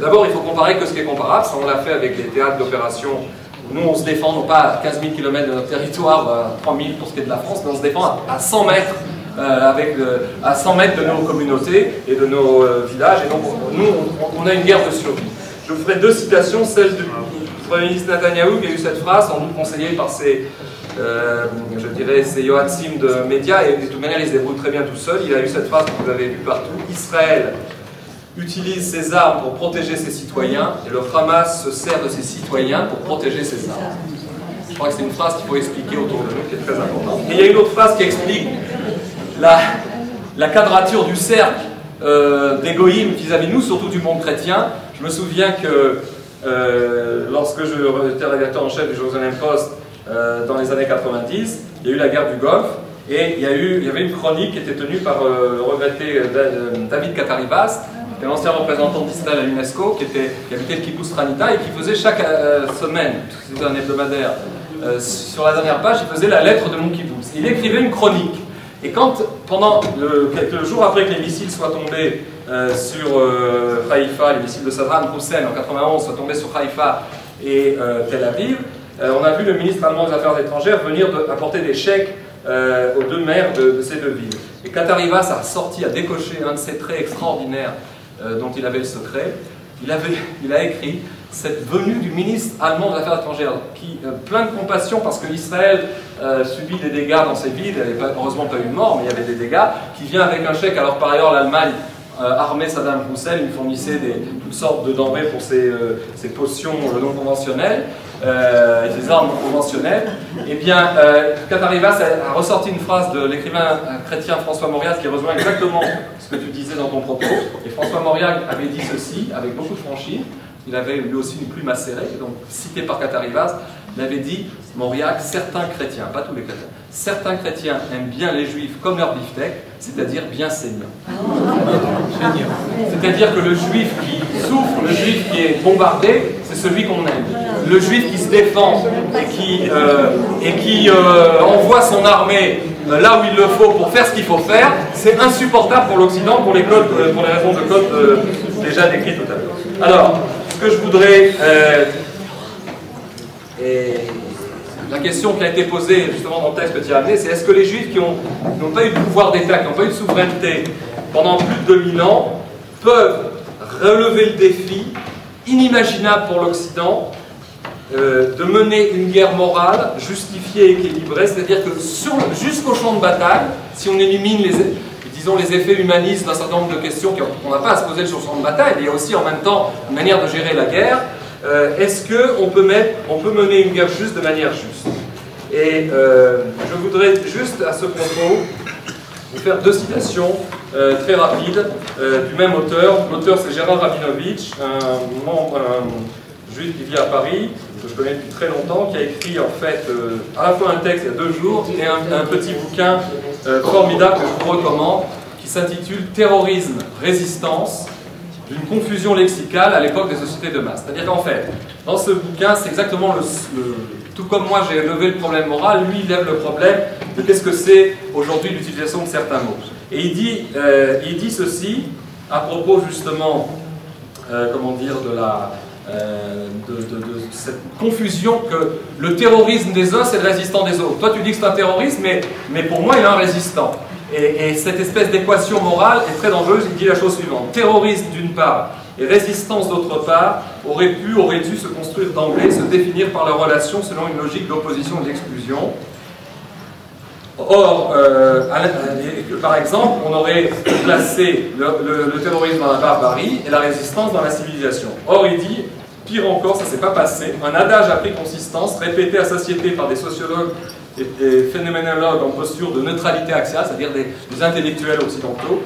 D'abord, il faut comparer que ce qui est comparable. Ça, on l'a fait avec les théâtres d'opération. Nous, on se défend non pas à 15 000 km de notre territoire, à 3 000 pour ce qui est de la France, mais on se défend à 100 mètres. À 100 mètres de nos communautés et de nos villages, et donc nous on a une guerre de survie. Je vous ferai 2 citations, celle du Premier ministre Netanyahou qui a eu cette phrase, sans doute conseillée par ses yoatzim de médias, et de toute manière il se débrouille très bien tout seul. Il a eu cette phrase que vous avez vue partout: Israël utilise ses armes pour protéger ses citoyens, et le Hamas se sert de ses citoyens pour protéger ses armes. Je crois que c'est une phrase qu'il faut expliquer autour de nous, qui est très importante. Et il y a une autre phrase qui explique la quadrature du cercle d'égoïsme vis-à-vis de nous, surtout du monde chrétien. Je me souviens que lorsque j'étais rédacteur en chef du Jerusalem Post dans les années 90, il y a eu la guerre du Golfe, et il y avait une chronique qui était tenue par le regretté David Kataribas, qui était l'ancien représentant d'Israël à l'UNESCO, qui habitait le kibbutz Ranita, et qui faisait chaque semaine, c'était un hebdomadaire, sur la dernière page, il faisait la lettre de mon kibbutz. Il écrivait une chronique. Et quand, pendant quelques jours après que les missiles soient tombés sur Haïfa, les missiles de Saddam Hussein en 91 soient tombés sur Haïfa et Tel Aviv, on a vu le ministre allemand des Affaires étrangères venir apporter des chèques aux deux maires de ces deux villes. Et Katharivas a sorti, a décoché un de ses traits extraordinaires dont il avait le secret. Il a écrit cette venue du ministre allemand des Affaires étrangères, qui, plein de compassion parce que Israël subit des dégâts dans ses villes, il n'y avait heureusement pas eu de mort, mais il y avait des dégâts, qui vient avec un chèque. Alors par ailleurs l'Allemagne armait Saddam Hussein, il fournissait toutes sortes de denrées pour ses potions non conventionnelles, ses armes non conventionnelles. Et bien, Katharivas a ressorti une phrase de l'écrivain chrétien François Mauriac qui rejoint exactement ce que tu disais dans ton propos. Et François Mauriac avait dit ceci, avec beaucoup de franchise. Il avait lui aussi une plume acérée, donc cité par Katharivas. Il avait dit, Mauriac, certains chrétiens, pas tous les chrétiens, certains chrétiens aiment bien les juifs comme leur beefsteak, c'est-à-dire bien saignant. C'est-à-dire que le juif qui souffre, le juif qui est bombardé, c'est celui qu'on aime. Le juif qui se défend et qui envoie son armée là où il le faut pour faire ce qu'il faut faire, c'est insupportable pour l'Occident pour les raisons de code déjà décrites tout à l'heure. Alors, ce que je voudrais... la question qui a été posée justement dans le texte que tu as amené, c'est est-ce que les Juifs qui n'ont pas eu de pouvoir d'État, qui n'ont pas eu de souveraineté pendant plus de 2000 ans, peuvent relever le défi inimaginable pour l'Occident de mener une guerre morale justifiée et équilibrée, c'est-à-dire que jusqu'au champ de bataille, si on élimine les effets humanistes d'un certain nombre de questions qu'on n'a pas à se poser sur le champ de bataille, il y a aussi en même temps une manière de gérer la guerre. Est-ce qu'on peut mener une guerre juste de manière juste? Et je voudrais juste à ce propos vous faire deux citations très rapides du même auteur. L'auteur c'est Gérard Rabinovitch, un juif qui vit à Paris, que je connais depuis très longtemps, qui a écrit en fait à la fois un texte il y a 2 jours et un petit bouquin formidable que je vous recommande, qui s'intitule Terrorisme, résistance, d'une confusion lexicale à l'époque des sociétés de masse. C'est-à-dire qu'en fait, dans ce bouquin, c'est exactement tout comme moi j'ai levé le problème moral, lui il lève le problème de qu'est-ce que c'est aujourd'hui l'utilisation de certains mots. Et il dit ceci à propos justement, comment dire, de cette confusion que le terrorisme des uns c'est le résistant des autres. Toi tu dis que c'est un terroriste, mais pour moi il est un résistant. Et cette espèce d'équation morale est très dangereuse. Il dit la chose suivante: terrorisme d'une part et résistance d'autre part auraient dû se construire d'emblée, se définir par leur relation selon une logique d'opposition et d'exclusion. Or, par exemple, on aurait placé le terrorisme dans la barbarie et la résistance dans la civilisation. Or, il dit, pire encore, ça ne s'est pas passé. Un adage a pris consistance, répété à satiété par des sociologues et des phénoménologues en posture de neutralité axiale, c'est-à-dire des intellectuels occidentaux,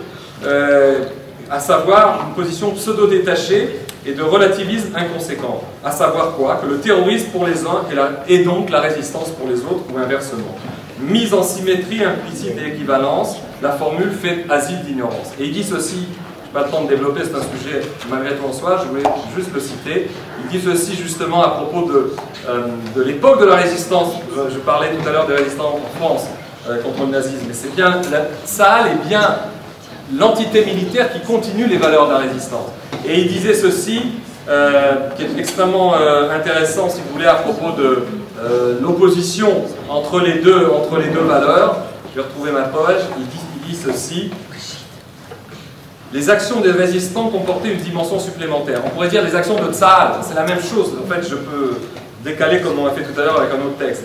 à savoir une position pseudo-détachée et de relativisme inconséquent. À savoir quoi? Que le terrorisme pour les uns est donc la résistance pour les autres, ou inversement. Mise en symétrie implicite et équivalence, la formule fait asile d'ignorance. Et il dit ceci, je n'ai pas le temps de développer, c'est un sujet malgré tout en soi, je voulais juste le citer. Il dit ceci justement à propos de l'époque de la résistance. Je parlais tout à l'heure des résistants en France contre le nazisme, mais c'est bien, Tsahal est bien l'entité militaire qui continue les valeurs de la résistance. Et il disait ceci, qui est extrêmement intéressant, si vous voulez, à propos de l'opposition entre les deux valeurs. Je vais retrouver ma page. Il dit ceci: les actions des résistants comportaient une dimension supplémentaire. On pourrait dire les actions de Tsahal, c'est la même chose. En fait, je peux décaler comme on a fait tout à l'heure avec un autre texte.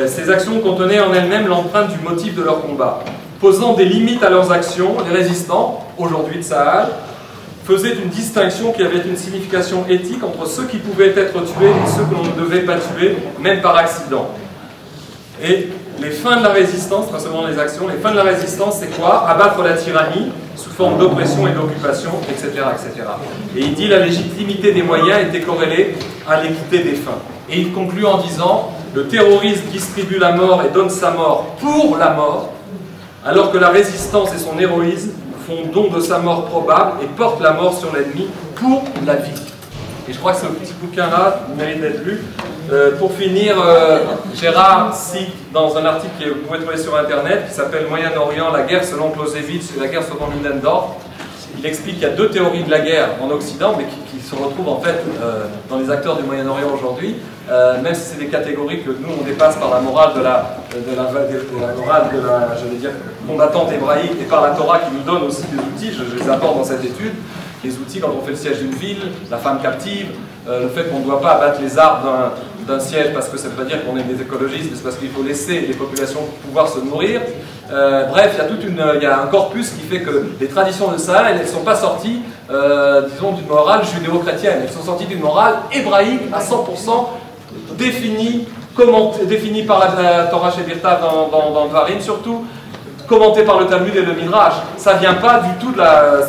Ces actions contenaient en elles-mêmes l'empreinte du motif de leur combat. Posant des limites à leurs actions, les résistants, aujourd'hui Tsahal, faisaient une distinction qui avait une signification éthique entre ceux qui pouvaient être tués et ceux que l'on ne devait pas tuer, même par accident. Et les fins de la résistance, pas seulement les actions, les fins de la résistance, c'est quoi? Abattre la tyrannie sous forme d'oppression et d'occupation, etc., etc. Et il dit la légitimité des moyens était corrélée à l'équité des fins. Et il conclut en disant: le terrorisme distribue la mort et donne sa mort pour la mort, alors que la résistance et son héroïsme font don de sa mort probable et portent la mort sur l'ennemi pour la vie. Et je crois que ce petit bouquin-là mérite d'être lu. Pour finir, Gérard cite dans un article que vous pouvez trouver sur Internet qui s'appelle Moyen-Orient, la guerre selon Clausewitz et la guerre selon Ludendorff. Il explique qu'il y a deux théories de la guerre en Occident, mais qui se retrouvent en fait dans les acteurs du Moyen-Orient aujourd'hui, même si c'est des catégories que nous on dépasse par la morale j'allais dire, combattante hébraïque et par la Torah qui nous donne aussi des outils, je les apporte dans cette étude. Les outils quand on fait le siège d'une ville, la femme captive, le fait qu'on ne doit pas abattre les arbres d'un siège parce que ça ne veut pas dire qu'on est des écologistes, mais c'est parce qu'il faut laisser les populations pouvoir se nourrir. Bref, il y a un corpus qui fait que les traditions de Sahel, elles ne sont pas sorties, disons, d'une morale judéo-chrétienne. Elles sont sorties d'une morale hébraïque à 100% définie par la Torah Shebirta dans Dvarim, surtout commenté par le Talmud et le Midrash. Ça ne vient pas du tout de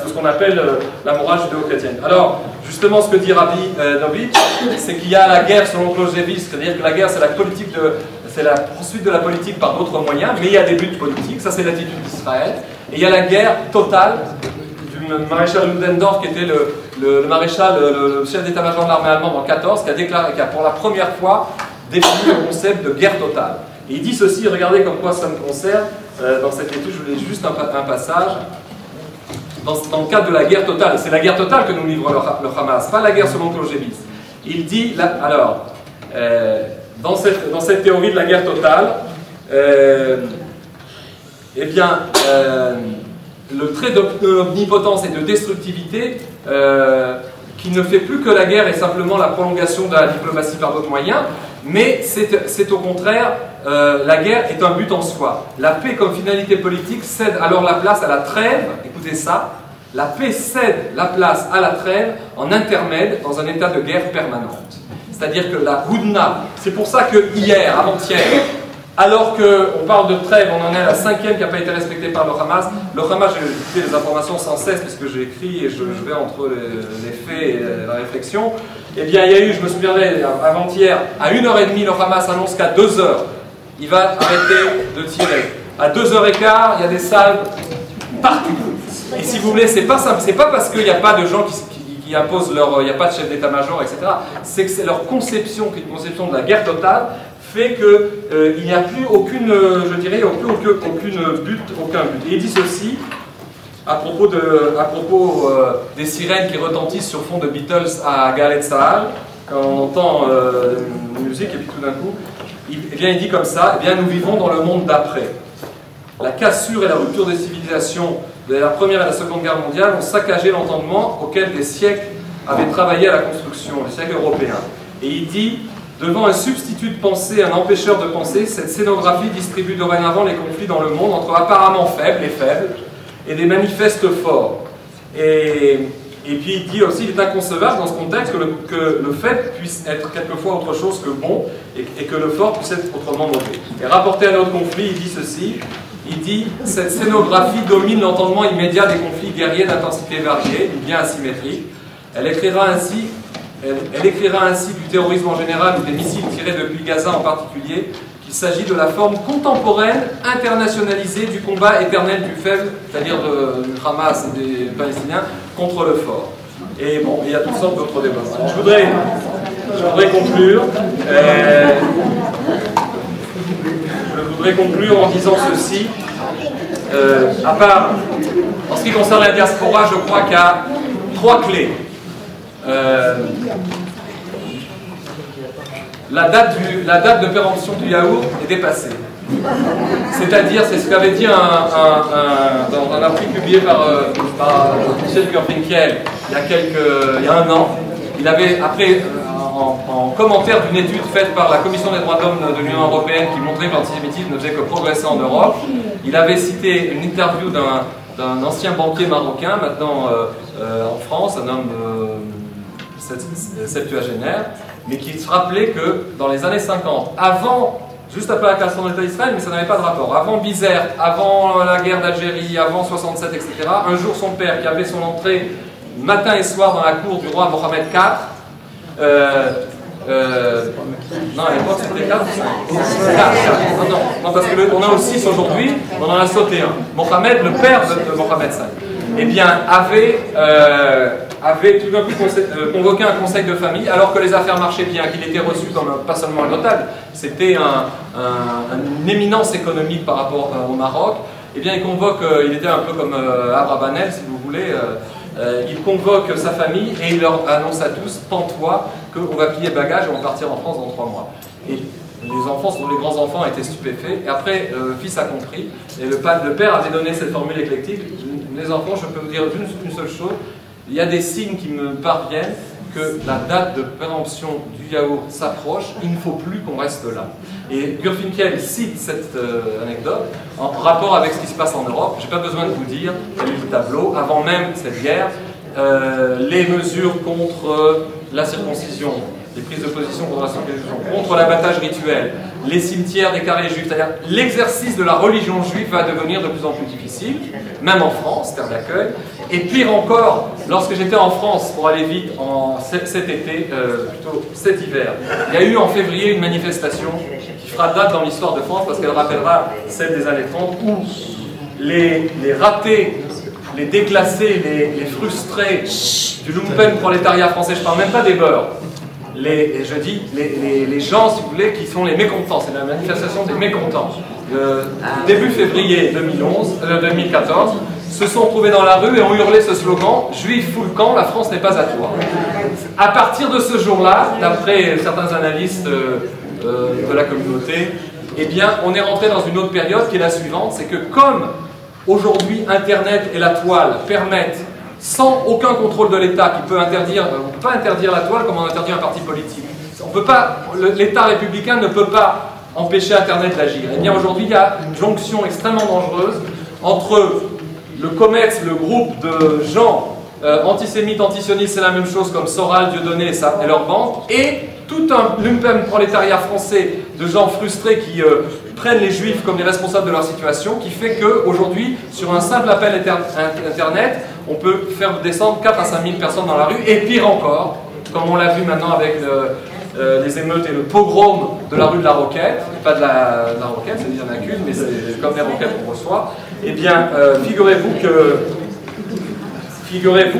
ce qu'on appelle la morale judéo-chrétienne. Alors, justement, ce que dit Rabbi Novitch, c'est qu'il y a la guerre selon Clausewitz, c'est-à-dire que la guerre, c'est la poursuite de la politique par d'autres moyens, mais il y a des buts politiques, ça c'est l'attitude d'Israël. Et il y a la guerre totale du maréchal Ludendorff, qui était le maréchal, le chef d'état-major de l'armée allemande en 1914, qui a pour la première fois défini le concept de guerre totale. Et il dit ceci, regardez comme quoi ça me concerne, dans cette étude, je voulais juste un passage. Dans le cadre de la guerre totale, c'est la guerre totale que nous livre le Hamas, pas la guerre selon Clausewitz. Il dit, dans cette théorie de la guerre totale, le trait d'omnipotence et de destructivité qui ne fait plus que la guerre est simplement la prolongation de la diplomatie par d'autres moyens, mais c'est au contraire, la guerre est un but en soi. La paix comme finalité politique cède alors la place à la trêve, écoutez ça, la paix cède la place à la trêve en intermède dans un état de guerre permanente. C'est-à-dire que la Houdna, c'est pour ça que hier, avant-hier, alors qu'on parle de trêve, on en est à la 5e qui n'a pas été respectée par le Hamas. Le Hamas, j'ai écouté les informations sans cesse puisque j'ai écrit et je vais entre les faits et la réflexion. Eh bien, il y a eu, je me souviendrai, avant-hier, à 1h30, le Hamas annonce qu'à 2h, il va arrêter de tirer. À 2h15, il y a des salves partout. Et si vous voulez, c'est pas simple, c'est pas parce qu'il n'y a pas de gens qui imposent il n'y a pas de chef d'état-major, etc. C'est que c'est leur conception, qui est une conception de la guerre totale, fait qu'il n'y a plus aucune, je dirais, aucun but. Et il dit ceci, à propos des sirènes qui retentissent sur fond de Beatles à Galet Sahal, quand on entend une musique et puis tout d'un coup, il dit comme ça, eh bien nous vivons dans le monde d'après. La cassure et la rupture des civilisations de la Première et la Seconde Guerre mondiale ont saccagé l'entendement auquel des siècles avaient travaillé à la construction, les siècles européens. Et il dit, devant un substitut de pensée, un empêcheur de pensée, cette scénographie distribue dorénavant les conflits dans le monde entre apparemment faibles et des manifestes forts. Et puis il dit aussi, il est inconcevable dans ce contexte que le fait puisse être quelquefois autre chose que bon et que le fort puisse être autrement mauvais. Et rapporté à notre conflit, il dit ceci, il dit « Cette scénographie domine l'entendement immédiat des conflits guerriers d'intensité variée, bien asymétrique. Elle écrira ainsi du terrorisme en général ou des missiles tirés depuis Gaza en particulier qu'il s'agit de la forme contemporaine, internationalisée du combat éternel du faible, c'est-à-dire du Hamas et des Palestiniens, contre le fort. » Et bon, il y a toutes sortes d'autres débats. Je voudrais conclure. Je voudrais conclure en disant ceci. À part, en ce qui concerne la diaspora, je crois qu'il y a 3 clés. La date de péremption du yaourt est dépassée. C'est-à-dire, c'est ce qu'avait dit dans un article publié par Michel Gurfinkiel il y a un an. Il avait, après, en commentaire d'une étude faite par la Commission des droits de l'homme de l'Union européenne qui montrait que l'antisémitisme ne faisait que progresser en Europe, il avait cité une interview d'un ancien banquier marocain, maintenant en France, un homme septuagénaire, mais qui se rappelait que dans les années 50, juste après la création de l'État d'Israël, mais ça n'avait pas de rapport, avant Bizerte, avant la guerre d'Algérie, avant 67, etc., un jour son père, qui avait son entrée matin et soir dans la cour du roi Mohamed IV, non, à l'époque c'était 4 ou 5 non, parce qu'on a aussi aujourd'hui, on en a sauté un. Mohamed, le père de Mohamed V, eh bien, avait avait tout d'un coup convoqué un conseil de famille, alors que les affaires marchaient bien, qu'il était reçu comme pas seulement un notable, c'était une éminence économique par rapport au Maroc. Eh bien, il convoque, il était un peu comme Abravanel, si vous voulez, il convoque sa famille et il leur annonce à tous, tais-toi, qu'on va plier bagages et on va partir en France dans 3 mois. Et les grands-enfants étaient stupéfaits, et après, le fils a compris, et le père avait donné cette formule éclectique. Les enfants, je peux vous dire une seule chose, il y a des signes qui me parviennent que la date de péremption du yaourt s'approche, il ne faut plus qu'on reste là. Et Gurfinkel cite cette anecdote en rapport avec ce qui se passe en Europe. Je n'ai pas besoin de vous dire, quel est le tableau, avant même cette guerre, les mesures contre la circoncision, les prises de position contre la circoncision, contre l'abattage rituel, les cimetières des carrés juifs, c'est-à-dire l'exercice de la religion juive va devenir de plus en plus difficile, même en France, terre d'accueil. Et pire encore, lorsque j'étais en France, pour aller vite, cet été, plutôt cet hiver, il y a eu en février une manifestation qui fera date dans l'histoire de France parce qu'elle rappellera celle des années 30 où les ratés, les déclassés, les frustrés du lumpen prolétariat français, je ne parle même pas des beurs, je dis les gens, si vous voulez, qui sont les mécontents, c'est la manifestation des mécontents. Début février 2014, se sont trouvés dans la rue et ont hurlé ce slogan « Juifs full camp, la France n'est pas à toi ». À partir de ce jour-là, d'après certains analystes de la communauté, eh bien, on est rentré dans une autre période qui est la suivante, c'est que comme aujourd'hui Internet et la toile permettent, sans aucun contrôle de l'État qui peut interdire, on ne peut pas interdire la toile comme on interdit un parti politique. L'État républicain ne peut pas empêcher Internet d'agir. Eh bien aujourd'hui, il y a une jonction extrêmement dangereuse entre le commerce, le groupe de gens antisémites, antisionistes, c'est la même chose comme Soral, Dieudonné et leur bande, et tout un lumpen prolétariat français de gens frustrés qui prennent les juifs comme les responsables de leur situation, qui fait qu'aujourd'hui, sur un simple appel Internet, on peut faire descendre 4 à 5 000 personnes dans la rue, et pire encore, comme on l'a vu maintenant avec les émeutes et le pogrom de la rue de la Roquette, pas de la Roquette, il y en a qu'une, mais c'est comme les roquettes qu'on reçoit. Eh bien, figurez-vous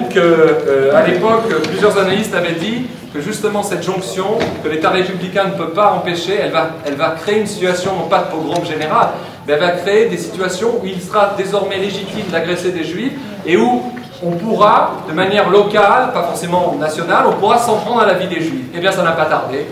que à l'époque, plusieurs analystes avaient dit que justement cette jonction que l'État républicain ne peut pas empêcher, elle va créer une situation, non pas de pogrom général, mais elle va créer des situations où il sera désormais légitime d'agresser des juifs et où on pourra, de manière locale, pas forcément nationale, on pourra s'en prendre à la vie des juifs. Eh bien, ça n'a pas tardé.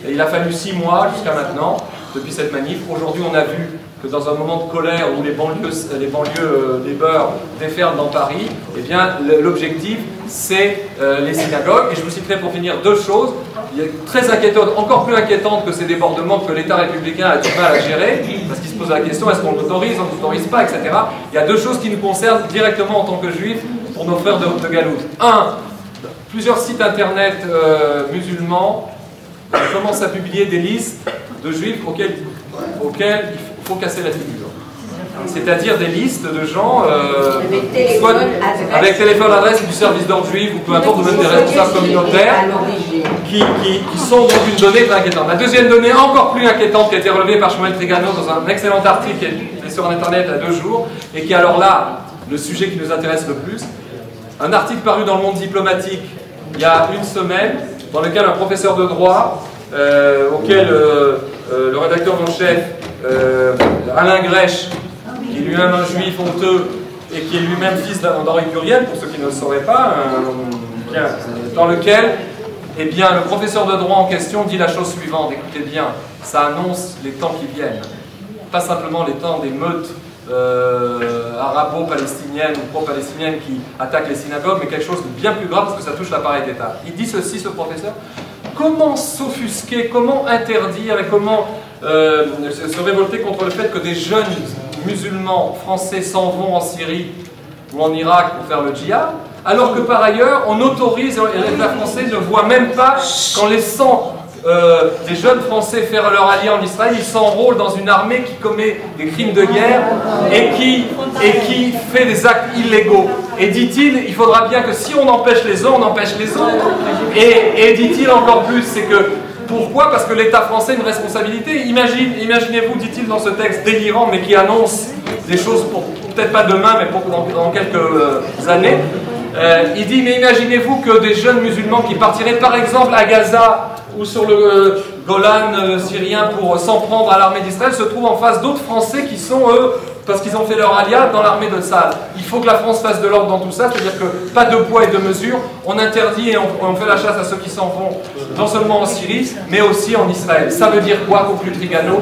Et il a fallu 6 mois jusqu'à maintenant, depuis cette manif. Aujourd'hui, on a vu que dans un moment de colère où les banlieues des beurs déferlent dans Paris, eh bien, l'objectif, c'est les synagogues. Et je vous citerai pour finir 2 choses. Il est très inquiétante, encore plus inquiétante que ces débordements que l'État républicain a du mal à gérer, parce qu'il se pose la question, est-ce qu'on l'autorise, on ne l'autorise pas, etc. Il y a 2 choses qui nous concernent directement en tant que juifs pour nos frères de Galouche. 1. Plusieurs sites internet musulmans commencent à publier des listes de juifs auxquels il faut casser la figure. C'est-à-dire des listes de gens soit avec téléphone, adresse du service d'ordre juif ou peu importe, ou même des responsables communautaires qui sont donc une donnée très inquiétante. La deuxième donnée encore plus inquiétante qui a été relevée par Shmuel Trigano dans un excellent article qui est sur Internet il y a 2 jours et qui est alors là le sujet qui nous intéresse le plus. Un article paru dans le Monde diplomatique il y a 1 semaine dans lequel un professeur de droit auquel le rédacteur en chef Alain Grèche, qui est lui-même un juif honteux et qui est lui-même fils d'Henri Curiel, pour ceux qui ne le sauraient pas, dans lequel eh bien, le professeur de droit en question dit la chose suivante, écoutez bien, ça annonce les temps qui viennent, pas simplement les temps des meutes arabo-palestiniennes ou pro-palestiniennes qui attaquent les synagogues, mais quelque chose de bien plus grave parce que ça touche l'appareil d'État. Il dit ceci, ce professeur, comment s'offusquer, comment interdire et comment se révolter contre le fait que des jeunes musulmans français s'en vont en Syrie ou en Irak pour faire le djihad, alors que par ailleurs on autorise, et l'État français ne voit même pas qu'en laissant des jeunes Français faire leur allié en Israël, ils s'enrôlent dans une armée qui commet des crimes de guerre et qui fait des actes illégaux. Et dit-il, il faudra bien que si on empêche les uns, on empêche les autres. Et dit-il encore plus, c'est que pourquoi? Parce que l'État français a une responsabilité. Imaginez-vous, dit-il dans ce texte délirant, mais qui annonce des choses pour peut-être pas demain, mais pour dans quelques années. Il dit, mais imaginez-vous que des jeunes musulmans qui partiraient par exemple à Gaza ou sur le Golan syrien pour s'en prendre à l'armée d'Israël se trouvent en face d'autres Français qui sont, eux, parce qu'ils ont fait leur alia dans l'armée de Tsahal. Il faut que la France fasse de l'ordre dans tout ça, c'est-à-dire que pas de poids et de mesure, on interdit et on fait la chasse à ceux qui s'en vont, non seulement en Syrie, mais aussi en Israël. Ça veut dire quoi, conclut Trigano?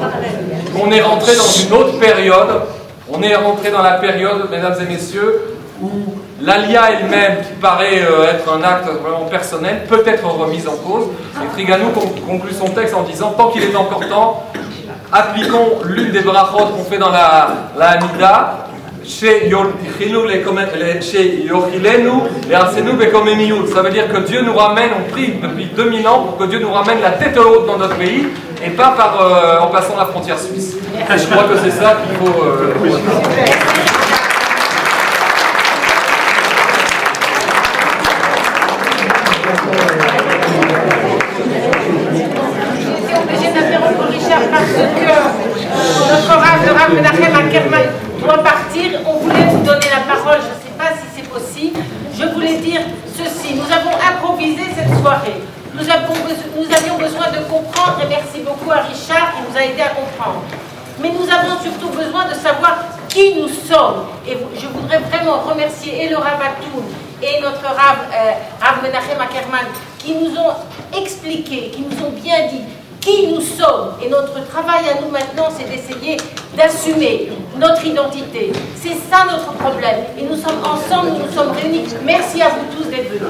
On est rentré dans une autre période, on est rentré dans la période, mesdames et messieurs, où l'alia elle-même, qui paraît être un acte vraiment personnel, peut être remise en cause. Et Trigano conclut son texte en disant, tant qu'il est encore temps, appliquons l'une des brachot qu'on fait dans la Hamida, ça veut dire que Dieu nous ramène, on prie depuis 2000 ans pour que Dieu nous ramène la tête haute dans notre pays et pas en passant la frontière suisse. Et je crois que c'est ça qu'il faut... Parce que notre Rav, le Rav Menachem Ackerman, doit partir. On voulait vous donner la parole, je ne sais pas si c'est possible. Je voulais dire ceci, nous avons improvisé cette soirée. Nous avions besoin de comprendre, et merci beaucoup à Richard qui nous a aidé à comprendre. Mais nous avons surtout besoin de savoir qui nous sommes. Et je voudrais vraiment remercier et le Rav Atoun et notre Rav Menachem Ackerman qui nous ont expliqué, qui nous ont bien dit qui nous sommes. Et notre travail à nous maintenant, c'est d'essayer d'assumer notre identité. C'est ça notre problème. Et nous sommes ensemble, nous nous sommes réunis. Merci à vous tous d'être venus.